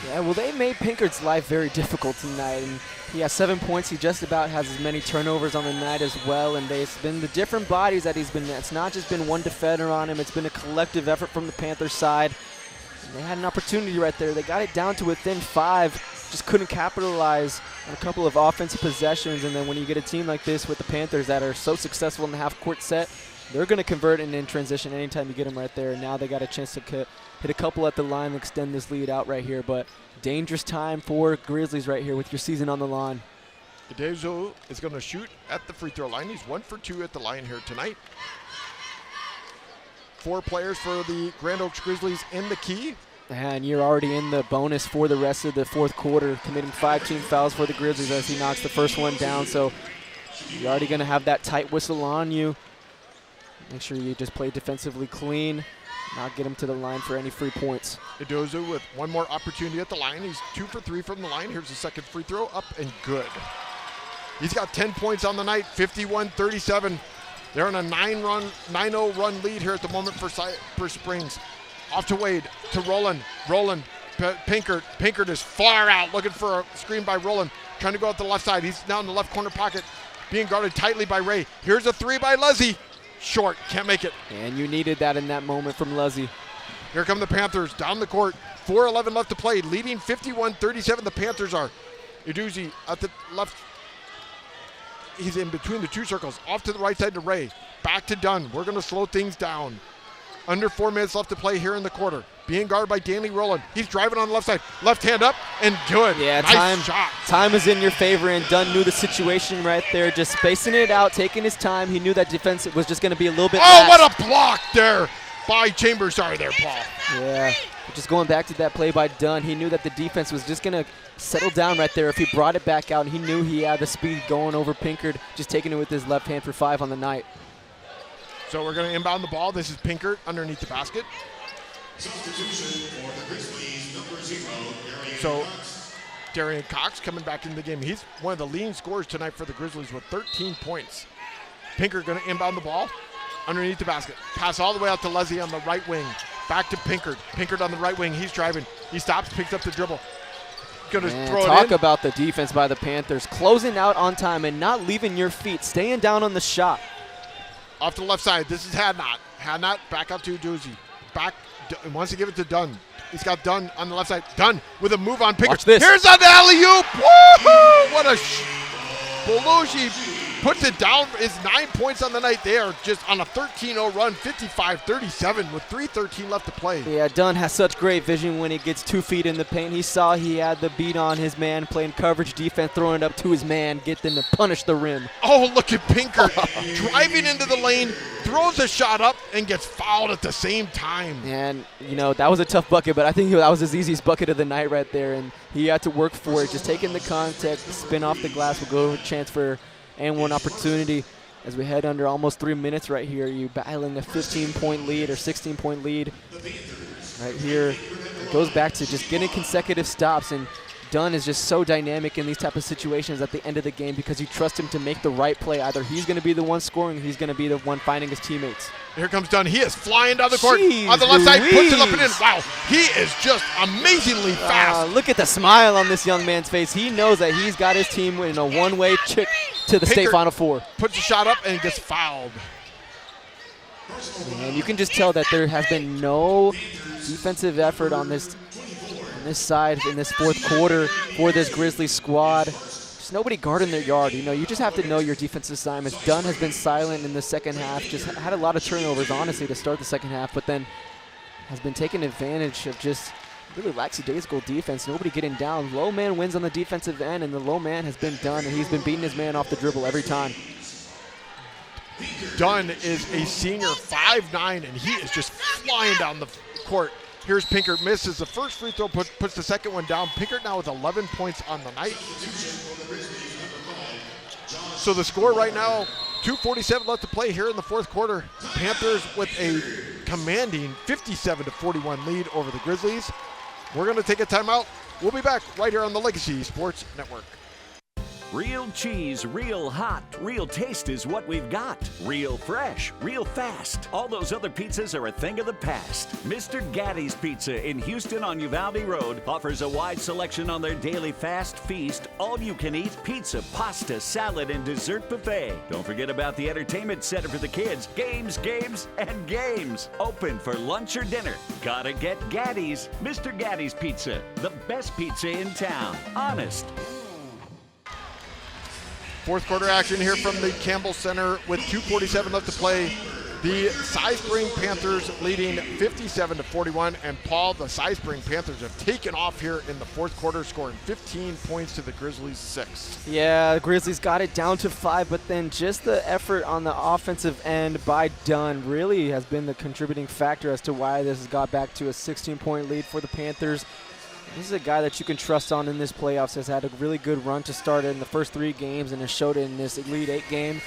Speaker 3: Yeah, well, they made Pinkard's life very difficult tonight, and he has 7 points. He just about has as many turnovers on the night as well, and it's been the different bodies that he's been. It's not just been one defender on him. It's been a collective effort from the Panthers side. And they had an opportunity right there. They got it down to within 5, just couldn't capitalize on a couple of offensive possessions, and then when you get a team like this with the Panthers that are so successful in the half-court set, they're going to convert and in transition anytime you get them right there. And now they got a chance to hit a couple at the line and extend this lead out right here. But dangerous time for Grizzlies right here with your season on the line.
Speaker 2: Adezo is going to shoot at the free throw line. He's 1 for 2 at the line here tonight. 4 players for the Grand Oaks Grizzlies in the key.
Speaker 3: And you're already in the bonus for the rest of the fourth quarter, committing 5 team fouls for the Grizzlies as he knocks the first one down. So you're already going to have that tight whistle on you. Make sure you just play defensively clean, not get him to the line for any free points.
Speaker 2: Edozu with one more opportunity at the line. He's 2 for 3 from the line. Here's the second free throw, up and good. He's got 10 points on the night, 51-37. They're on a 9-0 run lead here at the moment for Cy-Springs. Off to Wade, to Roland. Pinkard. Pinkard is far out, looking for a screen by Roland. Trying to go out the left side. He's now in the left corner pocket, being guarded tightly by Ray. Here's a 3 by Lezzy. Short, can't make it.
Speaker 3: And you needed that in that moment from Lezzy.
Speaker 2: Here come the Panthers down the court. 4:11 left to play, leading 51-37. The Panthers are. Iduzzi at the left. He's in between the 2 circles. Off to the right side to Ray. Back to Dunn. We're going to slow things down. Under 4 minutes left to play here in the quarter. Being guarded by Danny Rowland. He's driving on the left side. Left hand up and good.
Speaker 3: Yeah,
Speaker 2: nice shot.
Speaker 3: Time is in your favor, and Dunn knew the situation right there. Just spacing it out, taking his time. He knew that defense was just going to be a little bit
Speaker 2: Oh,
Speaker 3: lax.
Speaker 2: what a block there by Chambers. Sorry there, Paul.
Speaker 3: Yeah, just going back to that play by Dunn, he knew that the defense was just going to settle down right there if he brought it back out. He knew he had the speed going over Pinkard, just taking it with his left hand for 5 on the night.
Speaker 2: So we're going to inbound the ball. This is Pinkard underneath the basket.
Speaker 17: Substitution for the Grizzlies, number 0, Darian
Speaker 2: So
Speaker 17: Cox.
Speaker 2: Darian Cox coming back into the game. He's one of the leading scorers tonight for the Grizzlies with 13 points. Pinkard going to inbound the ball underneath the basket. Pass all the way out to Lezzy on the right wing. Back to Pinkard. Pinkard on the right wing. He's driving. He stops, picks up the dribble. Going to throw it in.
Speaker 3: Talk about the defense by the Panthers. Closing out on time and not leaving your feet. Staying down on the shot.
Speaker 2: Off to the left side. This is Hadnot. Hadnot back out to Iduzzi. Back. Wants to give it to Dunn. He's got Dunn on the left side. Dunn with a move on Pinkard.
Speaker 3: Watch this.
Speaker 2: Here's an alley-oop. Woohoo! What a Belushi puts it down. It's 9 points on the night. They are just on a 13-0 run, 55-37 with 3:13 left to play.
Speaker 3: Yeah, Dunn has such great vision when he gets 2 feet in the paint. He saw he had the beat on his man, playing coverage defense, throwing it up to his man, get them to punish the rim.
Speaker 2: Oh, look at Pinkard driving into the lane, throws a shot up, and gets fouled at the same time.
Speaker 3: And, you know, that was a tough bucket, but I think that was his easiest bucket of the night right there, and he had to work for it. Just taking the contact, spin off the glass, will go over a chance for and one opportunity as we head under almost 3 minutes right here. You battling a 15-point lead or 16-point lead right here. It goes back to just getting consecutive stops, and Dunn is just so dynamic in these type of situations at the end of the game because you trust him to make the right play. Either he's going to be the one scoring or he's going to be the one finding his teammates.
Speaker 2: Here comes Dunn. He is flying down the court.
Speaker 3: Jeez
Speaker 2: on the left side, puts it up and in.
Speaker 3: Louise.
Speaker 2: Wow, he is just amazingly fast.
Speaker 3: Look at the smile on this young man's face. He knows that he's got his team in a one-way to the state
Speaker 2: Pinkert
Speaker 3: Final Four.
Speaker 2: Puts a shot up and gets fouled.
Speaker 3: And you can just tell that there has been no defensive effort on this side in this fourth quarter for this Grizzlies squad. Just nobody guarding their yard. You know, you just have to know your defensive assignments. Dunn has been silent in the second half. Just had a lot of turnovers, honestly, to start the second half, but then has been taking advantage of just really lackadaisical defense. Nobody getting down. Low man wins on the defensive end, and the low man has been Dunn, and he's been beating his man off the dribble every time.
Speaker 2: Dunn is a senior, 5'9", and he is just flying down the court. Here's Pinkert, misses the first free throw, puts the second one down. Pinkert now with 11 points on the night. So the score right now, 2:47 left to play here in the fourth quarter. Panthers with a commanding 57-41 lead over the Grizzlies. We're going to take a timeout. We'll be back right here on the Legacy Sports Network.
Speaker 15: Real cheese, real hot, real taste is what we've got. Real fresh, real fast. All those other pizzas are a thing of the past. Mr. Gatti's Pizza in Houston on Uvalde Road offers a wide selection on their daily fast feast, all-you-can-eat pizza, pasta, salad, and dessert buffet. Don't forget about the entertainment center for the kids. Games, games, and games. Open for lunch or dinner. Gotta get Gatti's. Mr. Gatti's Pizza, the best pizza in town. Honest.
Speaker 2: Fourth quarter action here from the Campbell Center with 2:47 left to play. The Cy-Springs Panthers leading 57-41, and Paul, the Cy-Springs Panthers have taken off here in the fourth quarter, scoring 15 points to the Grizzlies 6.
Speaker 3: Yeah, the Grizzlies got it down to 5, but then just the effort on the offensive end by Dunn really has been the contributing factor as to why this has got back to a 16-point lead for the Panthers. This is a guy that you can trust on in this playoffs. Has had a really good run to start in the first 3 games and has showed it in this Elite 8 game.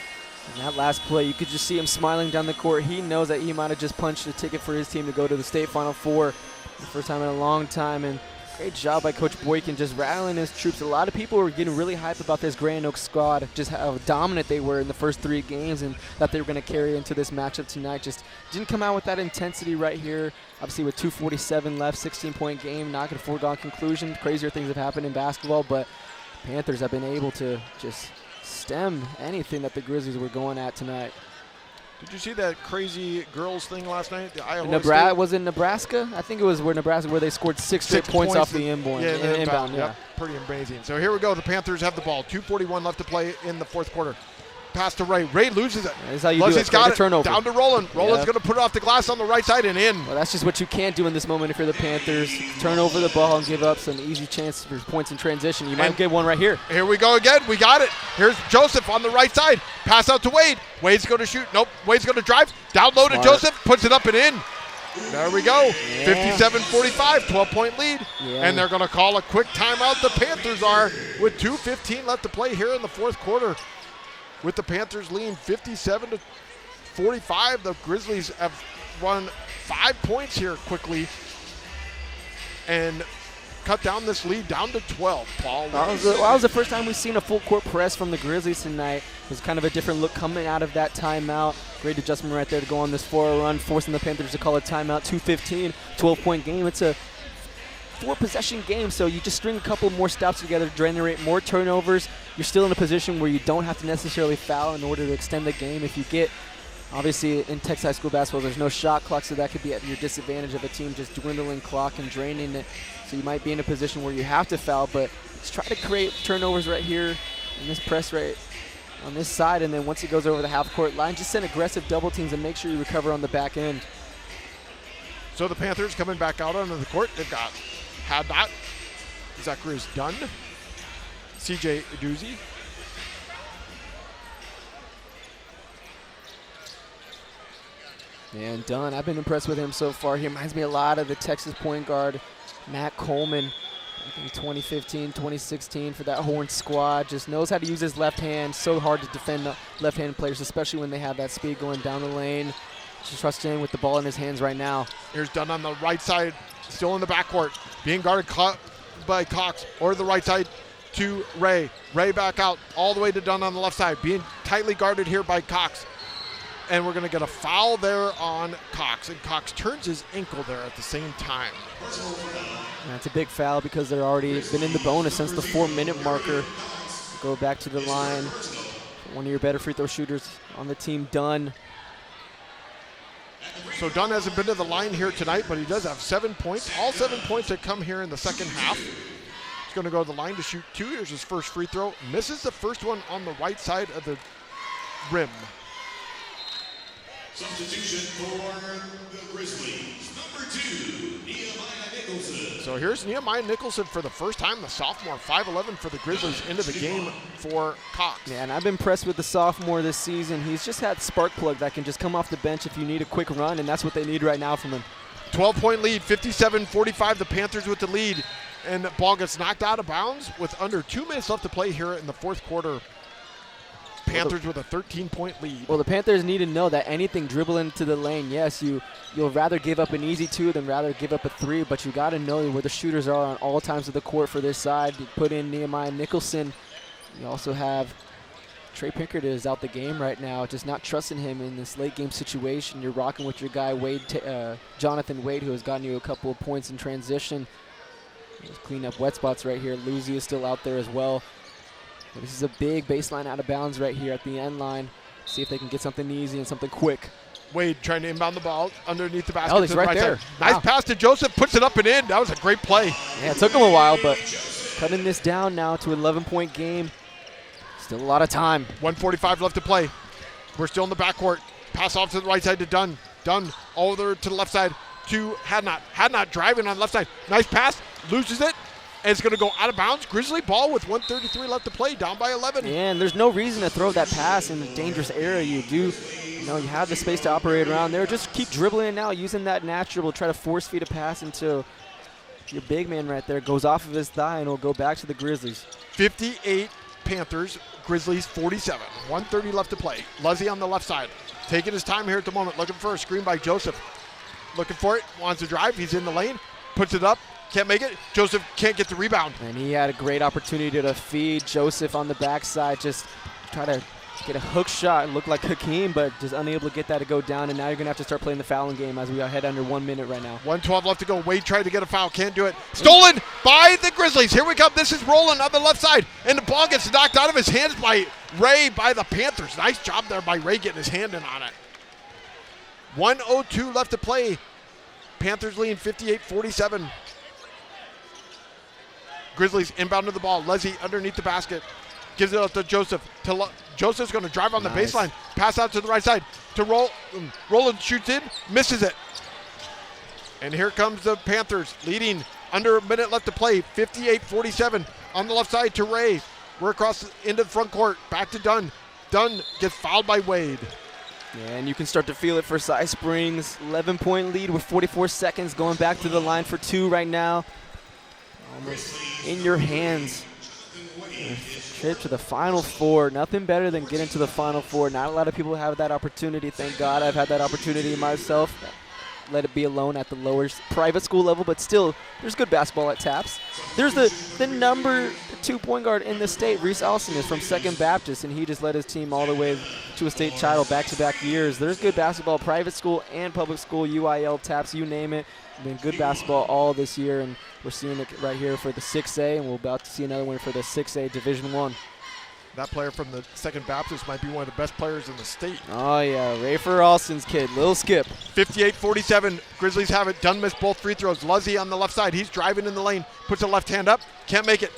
Speaker 3: And that last play, you could just see him smiling down the court. He knows that he might have just punched a ticket for his team to go to the state Final Four. The first time in a long time. And great job by Coach Boykin just rattling his troops. A lot of people were getting really hyped about this Grand Oaks squad, just how dominant they were in the first 3 games and that they were going to carry into this matchup tonight. Just didn't come out with that intensity right here. Obviously with 2:47 left, 16-point game, not going to foregone conclusion. Crazier things have happened in basketball, but Panthers have been able to just stem anything that the Grizzlies were going at tonight.
Speaker 2: Did you see that crazy girls thing last night? The Iowa
Speaker 3: Nebraska, was it Nebraska? I think it was Nebraska where they scored 6 straight points off the inbound.
Speaker 2: Inbound.
Speaker 3: Yeah.
Speaker 2: Yep, pretty amazing. So here we go. The Panthers have the ball. 2:41 left to play in the fourth quarter. Pass to Ray. Ray loses it.
Speaker 3: That's how you do it.
Speaker 2: Got it.
Speaker 3: Turnover.
Speaker 2: Down to Roland. Roland's going to put it off the glass on the right side and in.
Speaker 3: Well, that's just what you can't do in this moment if you're the Panthers. Turn over the ball and give up some easy chances for points in transition. You might get one right here.
Speaker 2: Here we go again. We got it. Here's Joseph on the right side. Pass out to Wade. Wade's going to shoot. Nope. Wade's going to drive. Down low to Joseph. Puts it up and in. There we go. 57-45, 12-point lead. And they're going to call a quick timeout. The Panthers are with 2:15 left to play here in the fourth quarter. With the Panthers leading 57-45, the Grizzlies have won 5 points here quickly and cut down this lead down to 12, Paul.
Speaker 3: That was the first time we've seen a full court press from the Grizzlies tonight. It was kind of a different look coming out of that timeout. Great adjustment right there to go on this 4 run, forcing the Panthers to call a timeout. 2:15, 12-point game. It's a 4-possession game, so you just string a couple more stops together, generate more turnovers. You're still in a position where you don't have to necessarily foul in order to extend the game. If you get, obviously in Texas high school basketball, there's no shot clock, so that could be at your disadvantage of a team just dwindling clock and draining it. So you might be in a position where you have to foul, but just try to create turnovers right here in this press rate on this side, and then once it goes over the half-court line, just send aggressive double teams and make sure you recover on the back end.
Speaker 2: So the Panthers coming back out onto the court. They've got Hadnot, Zacharias Dunn, CJ Eduzzi,
Speaker 3: Man, Dunn, I've been impressed with him so far. He reminds me a lot of the Texas point guard, Matt Coleman, I think 2015, 2016 for that Horn squad. Just knows how to use his left hand. So hard to defend left-handed players, especially when they have that speed going down the lane. Just trusting with the ball in his hands right now.
Speaker 2: Here's Dunn on the right side, still in the backcourt, being guarded by Cox, or the right side to Ray. Ray back out all the way to Dunn on the left side, being tightly guarded here by Cox. And we're going to get a foul there on Cox, and Cox turns his ankle there at the same time.
Speaker 3: That's a big foul because they're already been in the bonus since the 4-minute marker. Go back to the line. one of your better free throw shooters on the team, Dunn.
Speaker 2: So Dunn hasn't been to the line here tonight, but he does have 7 points. All 7 points that come here in the second half. He's going to go to the line to shoot 2. Here's his first free throw. Misses the first one on the right side of the rim.
Speaker 17: Substitution for the Grizzlies, number 2, Nehemiah Nicholson.
Speaker 2: So here's Nehemiah Nicholson for the first time, the sophomore, 5'11" for the Grizzlies into the game for Cox.
Speaker 3: Yeah, and I've been impressed with the sophomore this season. He's just had spark plug that can just come off the bench if you need a quick run, and that's what they need right now from him.
Speaker 2: 12-point lead, 57-45, the Panthers with the lead. And the ball gets knocked out of bounds with under 2 minutes left to play here in the fourth quarter. Panthers with a 13-point lead.
Speaker 3: Well, the Panthers need to know that anything dribble into the lane, yes, you'll rather give up an easy 2 than rather give up a 3, but you got to know where the shooters are on all times of the court for this side. You put in Nehemiah Nicholson. You also have Trey Pinkert is out the game right now, just not trusting him in this late game situation. You're rocking with your guy Jonathan Wade, who has gotten you a couple of points in transition. Just clean up wet spots right here. Lucy is still out there as well. But this is a big baseline out of bounds right here at the end line. See if they can get something easy and something quick.
Speaker 2: Wade trying to inbound the ball underneath the basket.
Speaker 3: Oh, he's right there.
Speaker 2: Side. Nice pass to Joseph, puts it up and in. That was a great play.
Speaker 3: Yeah, it took him a while, but cutting this down now to an 11-point game. Still a lot of time.
Speaker 2: 1:45 left to play. We're still in the backcourt. Pass off to the right side to Dunn. Dunn over to the left side to Hadnot. Hadnot driving on the left side. Nice pass, loses it, and it's going to go out of bounds. Grizzly ball with 1:33 left to play, down by 11.
Speaker 3: Yeah, and there's no reason to throw that pass in a dangerous area. You have the space to operate around there. Just keep dribbling it now, using that natural, try to force feed a pass until your big man right there goes off of his thigh, and it'll go back to the Grizzlies.
Speaker 2: 58 Panthers, Grizzlies 47. 1:30 left to play. Luzzy on the left side, taking his time here at the moment, looking for a screen by Joseph. Looking for it, wants to drive, he's in the lane, puts it up, can't make it. Joseph can't get the rebound.
Speaker 3: And he had a great opportunity to feed Joseph on the backside, just try to get a hook shot. It looked like Hakeem, but just unable to get that to go down, and now you're going to have to start playing the fouling game as we are head under 1 minute right now.
Speaker 2: 1:12 left to go. Wade tried to get a foul, can't do it. Stolen by the Grizzlies. Here we come. This is Roland on the left side, and the ball gets knocked out of his hands by Ray by the Panthers. Nice job there by Ray getting his hand in on it. 1:02 left to play. Panthers leading 58-47. Grizzlies inbound to the ball. Leslie underneath the basket. Gives it up to Joseph. Joseph's going to drive on the baseline. Pass out to the right side to Roland shoots in, misses it. And here comes the Panthers leading under a minute left to play. 58-47 on the left side to Ray. We're across into the front court. Back to Dunn. Dunn gets fouled by Wade.
Speaker 3: Yeah, and you can start to feel it for Cy-Springs. 11-point lead with 44 seconds. Going back to the line for 2 right now. Almost in your hands. Trip to the Final Four. Nothing better than getting to the Final Four. Not a lot of people have that opportunity. Thank God I've had that opportunity myself. Let it be alone at the lower private school level, but still, there's good basketball at TAPS. There's the number 2 point guard in the state, Reese Allison, is from Second Baptist, and he just led his team all the way to a state title back-to-back years. There's good basketball, private school and public school, UIL, TAPS, you name it. Been good basketball all this year, and we're seeing it right here for the 6A, and we're about to see another one for the 6A Division I.
Speaker 2: That player from the Second Baptist might be one of the best players in the state.
Speaker 3: Oh, yeah, Rafer Alston's kid, Lil Skip.
Speaker 2: 58-47, Grizzlies have it. Dunn missed both free throws. Luzzy on the left side, he's driving in the lane, puts the left hand up, can't make it.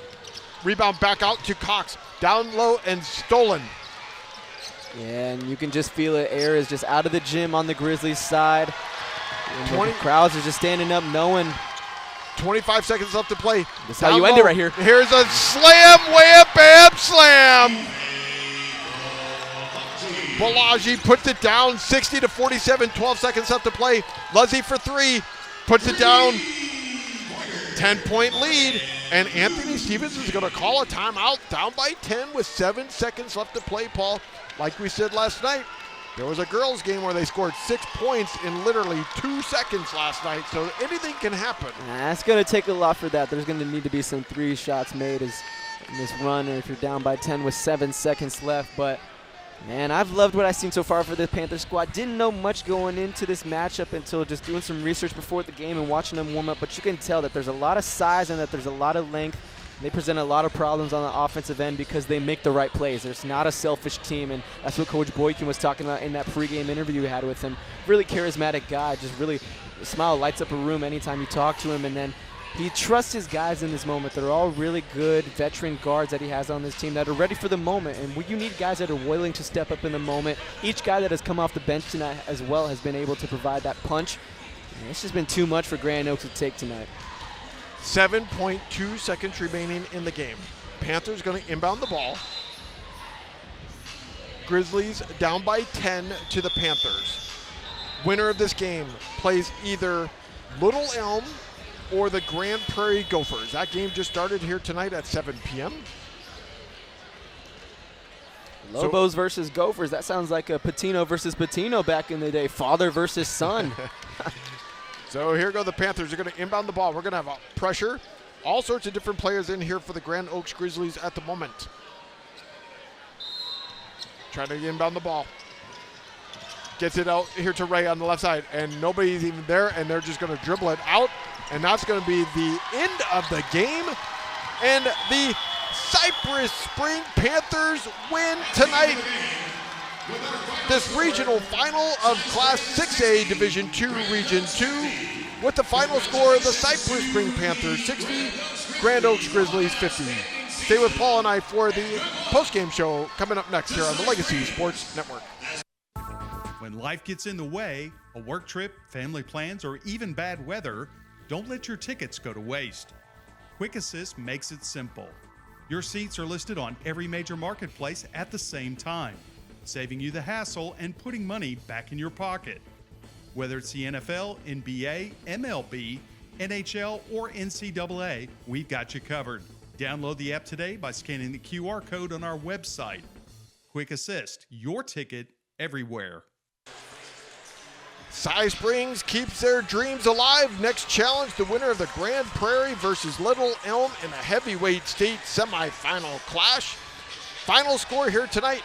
Speaker 2: Rebound back out to Cox, down low and stolen.
Speaker 3: Yeah, and you can just feel it. Air is just out of the gym on the Grizzlies side. And the crowds are just standing up knowing.
Speaker 2: 25 seconds left to play.
Speaker 3: That's how you end it right here.
Speaker 2: Here's a slam, wham, bam, slam. Balaji puts it down, 60-47, 12 seconds left to play. Luzzy for 3, puts it down. 10-point lead, and Anthony Stevens is going to call a timeout, down by 10 with 7 seconds left to play, Paul. Like we said last night, there was a girls' game where they scored 6 points in literally 2 seconds last night, so anything can happen.
Speaker 3: It's going to take a lot for that. There's going to need to be some 3 shots made in this run, or if you're down by 10 with 7 seconds left. But, man, I've loved what I've seen so far for the Panther squad. Didn't know much going into this matchup until just doing some research before the game and watching them warm up, but you can tell that there's a lot of size and that there's a lot of length. They present a lot of problems on the offensive end because they make the right plays. There's not a selfish team, and that's what Coach Boykin was talking about in that pregame interview we had with him. Really charismatic guy, just really smile lights up a room anytime you talk to him, and then he trusts his guys in this moment. They're all really good veteran guards that he has on this team that are ready for the moment, and you need guys that are willing to step up in the moment. Each guy that has come off the bench tonight as well has been able to provide that punch. And it's just been too much for Grand Oaks to take tonight.
Speaker 2: 7.2 seconds remaining in the game. Panthers going to inbound the ball. Grizzlies down by 10 to the Panthers. Winner of this game plays either Little Elm or the Grand Prairie Gophers. That game just started here tonight at 7 p.m.
Speaker 3: Lobos versus Gophers. That sounds like a Patino versus Patino back in the day. Father versus son.
Speaker 2: So here go the Panthers. They're going to inbound the ball. We're going to have pressure. All sorts of different players in here for the Grand Oaks Grizzlies at the moment. Trying to inbound the ball. Gets it out here to Ray on the left side, and nobody's even there, and they're just going to dribble it out, and that's going to be the end of the game. And the Cy-Springs Panthers win tonight this regional final of Class 6A Division II Region 2 with the final score of the Cy-Springs Panthers 60, Grand Oaks Grizzlies 50. Stay with Paul and I for the postgame show coming up next here on the Legacy Sports Network.
Speaker 14: When life gets in the way, a work trip, family plans, or even bad weather, don't let your tickets go to waste. Quick Assist makes it simple. Your seats are listed on every major marketplace at the same time, saving you the hassle and putting money back in your pocket. Whether it's the NFL, NBA, MLB, NHL, or NCAA, we've got you covered. Download the app today by scanning the QR code on our website. Quick Assist, your ticket everywhere.
Speaker 2: Cy-Springs keeps their dreams alive. Next challenge, the winner of the Grand Prairie versus Little Elm in a heavyweight state semifinal clash. Final score here tonight,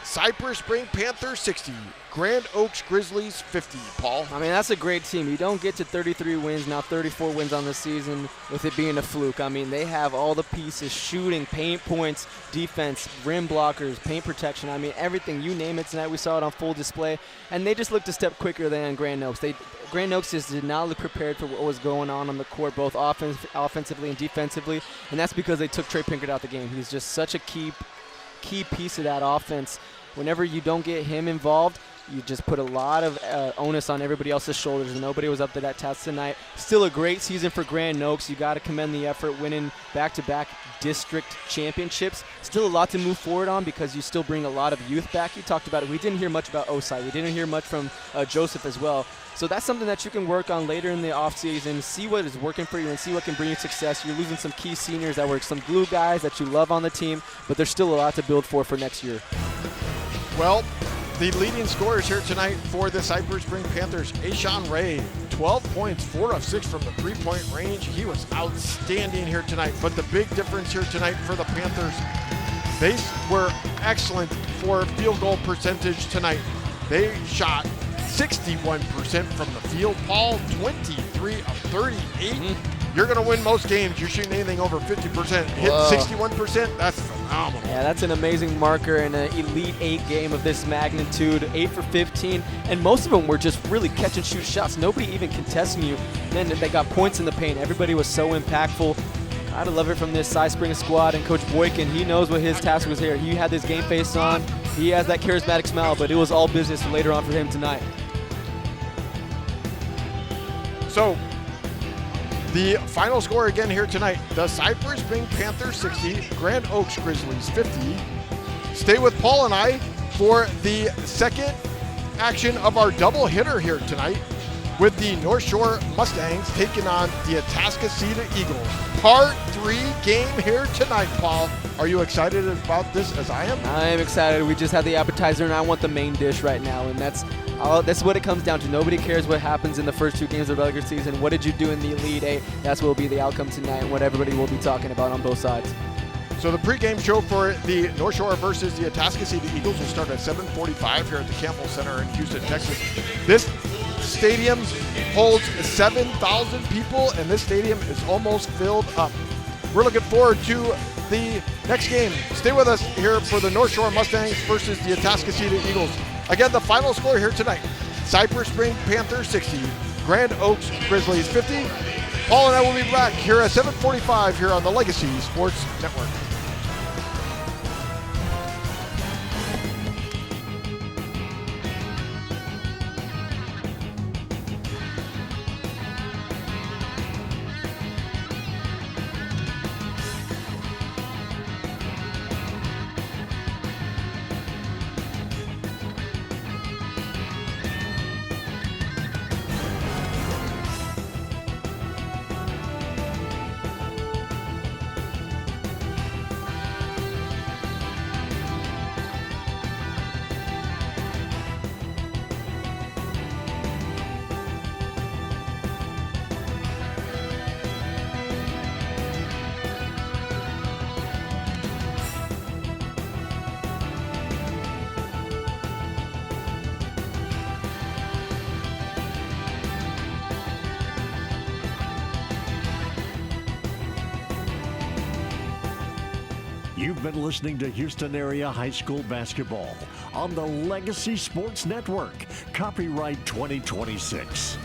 Speaker 2: Cy-Springs Panthers 60, Grand Oaks Grizzlies 50. Paul?
Speaker 3: I mean, that's a great team. You don't get to 33 wins, now 34 wins on the season with it being a fluke. I mean, they have all the pieces, shooting, paint points, defense, rim blockers, paint protection. I mean, everything, you name it tonight. We saw it on full display. And they just looked a step quicker than Grand Oaks. Grand Oaks just did not look prepared for what was going on the court, both offensively and defensively. And that's because they took Trey Pinkert out the game. He's just such a key piece of that offense. Whenever you don't get him involved, you just put a lot of onus on everybody else's shoulders, and nobody was up to that task tonight. Still a great season for Grand Oaks. You got to commend the effort, winning back-to-back district championships. Still a lot to move forward on because you still bring a lot of youth back. You talked about it. We didn't hear much about Osai. We didn't hear much from Joseph as well. So that's something that you can work on later in the offseason, see what is working for you and see what can bring you success. You're losing some key seniors that were some glue guys that you love on the team, but there's still a lot to build for next year.
Speaker 2: Well, the leading scorers here tonight for the Cy-Springs Panthers, Ashawn Ray, 12 points, 4 of 6 from the three-point range. He was outstanding here tonight, but the big difference here tonight for the Panthers, they were excellent for field goal percentage tonight. They shot 61% from the field. Paul, 23 of 38. You're going to win most games. You're shooting anything over 50%. Hit 61%, that's phenomenal.
Speaker 3: Yeah, that's an amazing marker in an Elite 8 game of this magnitude. 8 for 15, and most of them were just really catch and shoot shots. Nobody even contesting you. And then they got points in the paint. Everybody was so impactful. Gotta love it from this Cy-Springs squad, and Coach Boykin, he knows what his task was here. He had this game face on. He has that charismatic smile, but it was all business later on for him tonight.
Speaker 2: So, the final score again here tonight, the Cy-Springs Panthers 60, Grand Oaks Grizzlies 50. Stay with Paul and I for the second action of our double hitter here tonight with the North Shore Mustangs taking on the Atascocita Eagles. Part 3 game here tonight, Paul. Are you excited about this as I am?
Speaker 3: I am excited. We just had the appetizer, and I want the main dish right now, and that's what it comes down to. Nobody cares what happens in the first 2 games of the regular season. What did you do in the Elite 8? That's what will be the outcome tonight and what everybody will be talking about on both sides.
Speaker 2: So the pregame show for the North Shore versus the Atascocita Eagles will start at 7:45 here at the Campbell Center in Houston, Texas. This stadium holds 7,000 people, and this stadium is almost filled up. We're looking forward to the next game. Stay with us here for the North Shore Mustangs versus the Atascocita Eagles. Again, the final score here tonight, Cy-Springs Panthers 60, Grand Oaks Grizzlies 50. Paul and I will be back here at 7:45 here on the Legacy Sports Network.
Speaker 1: You've been listening to Houston Area High School Basketball on the Legacy Sports Network. Copyright 2026.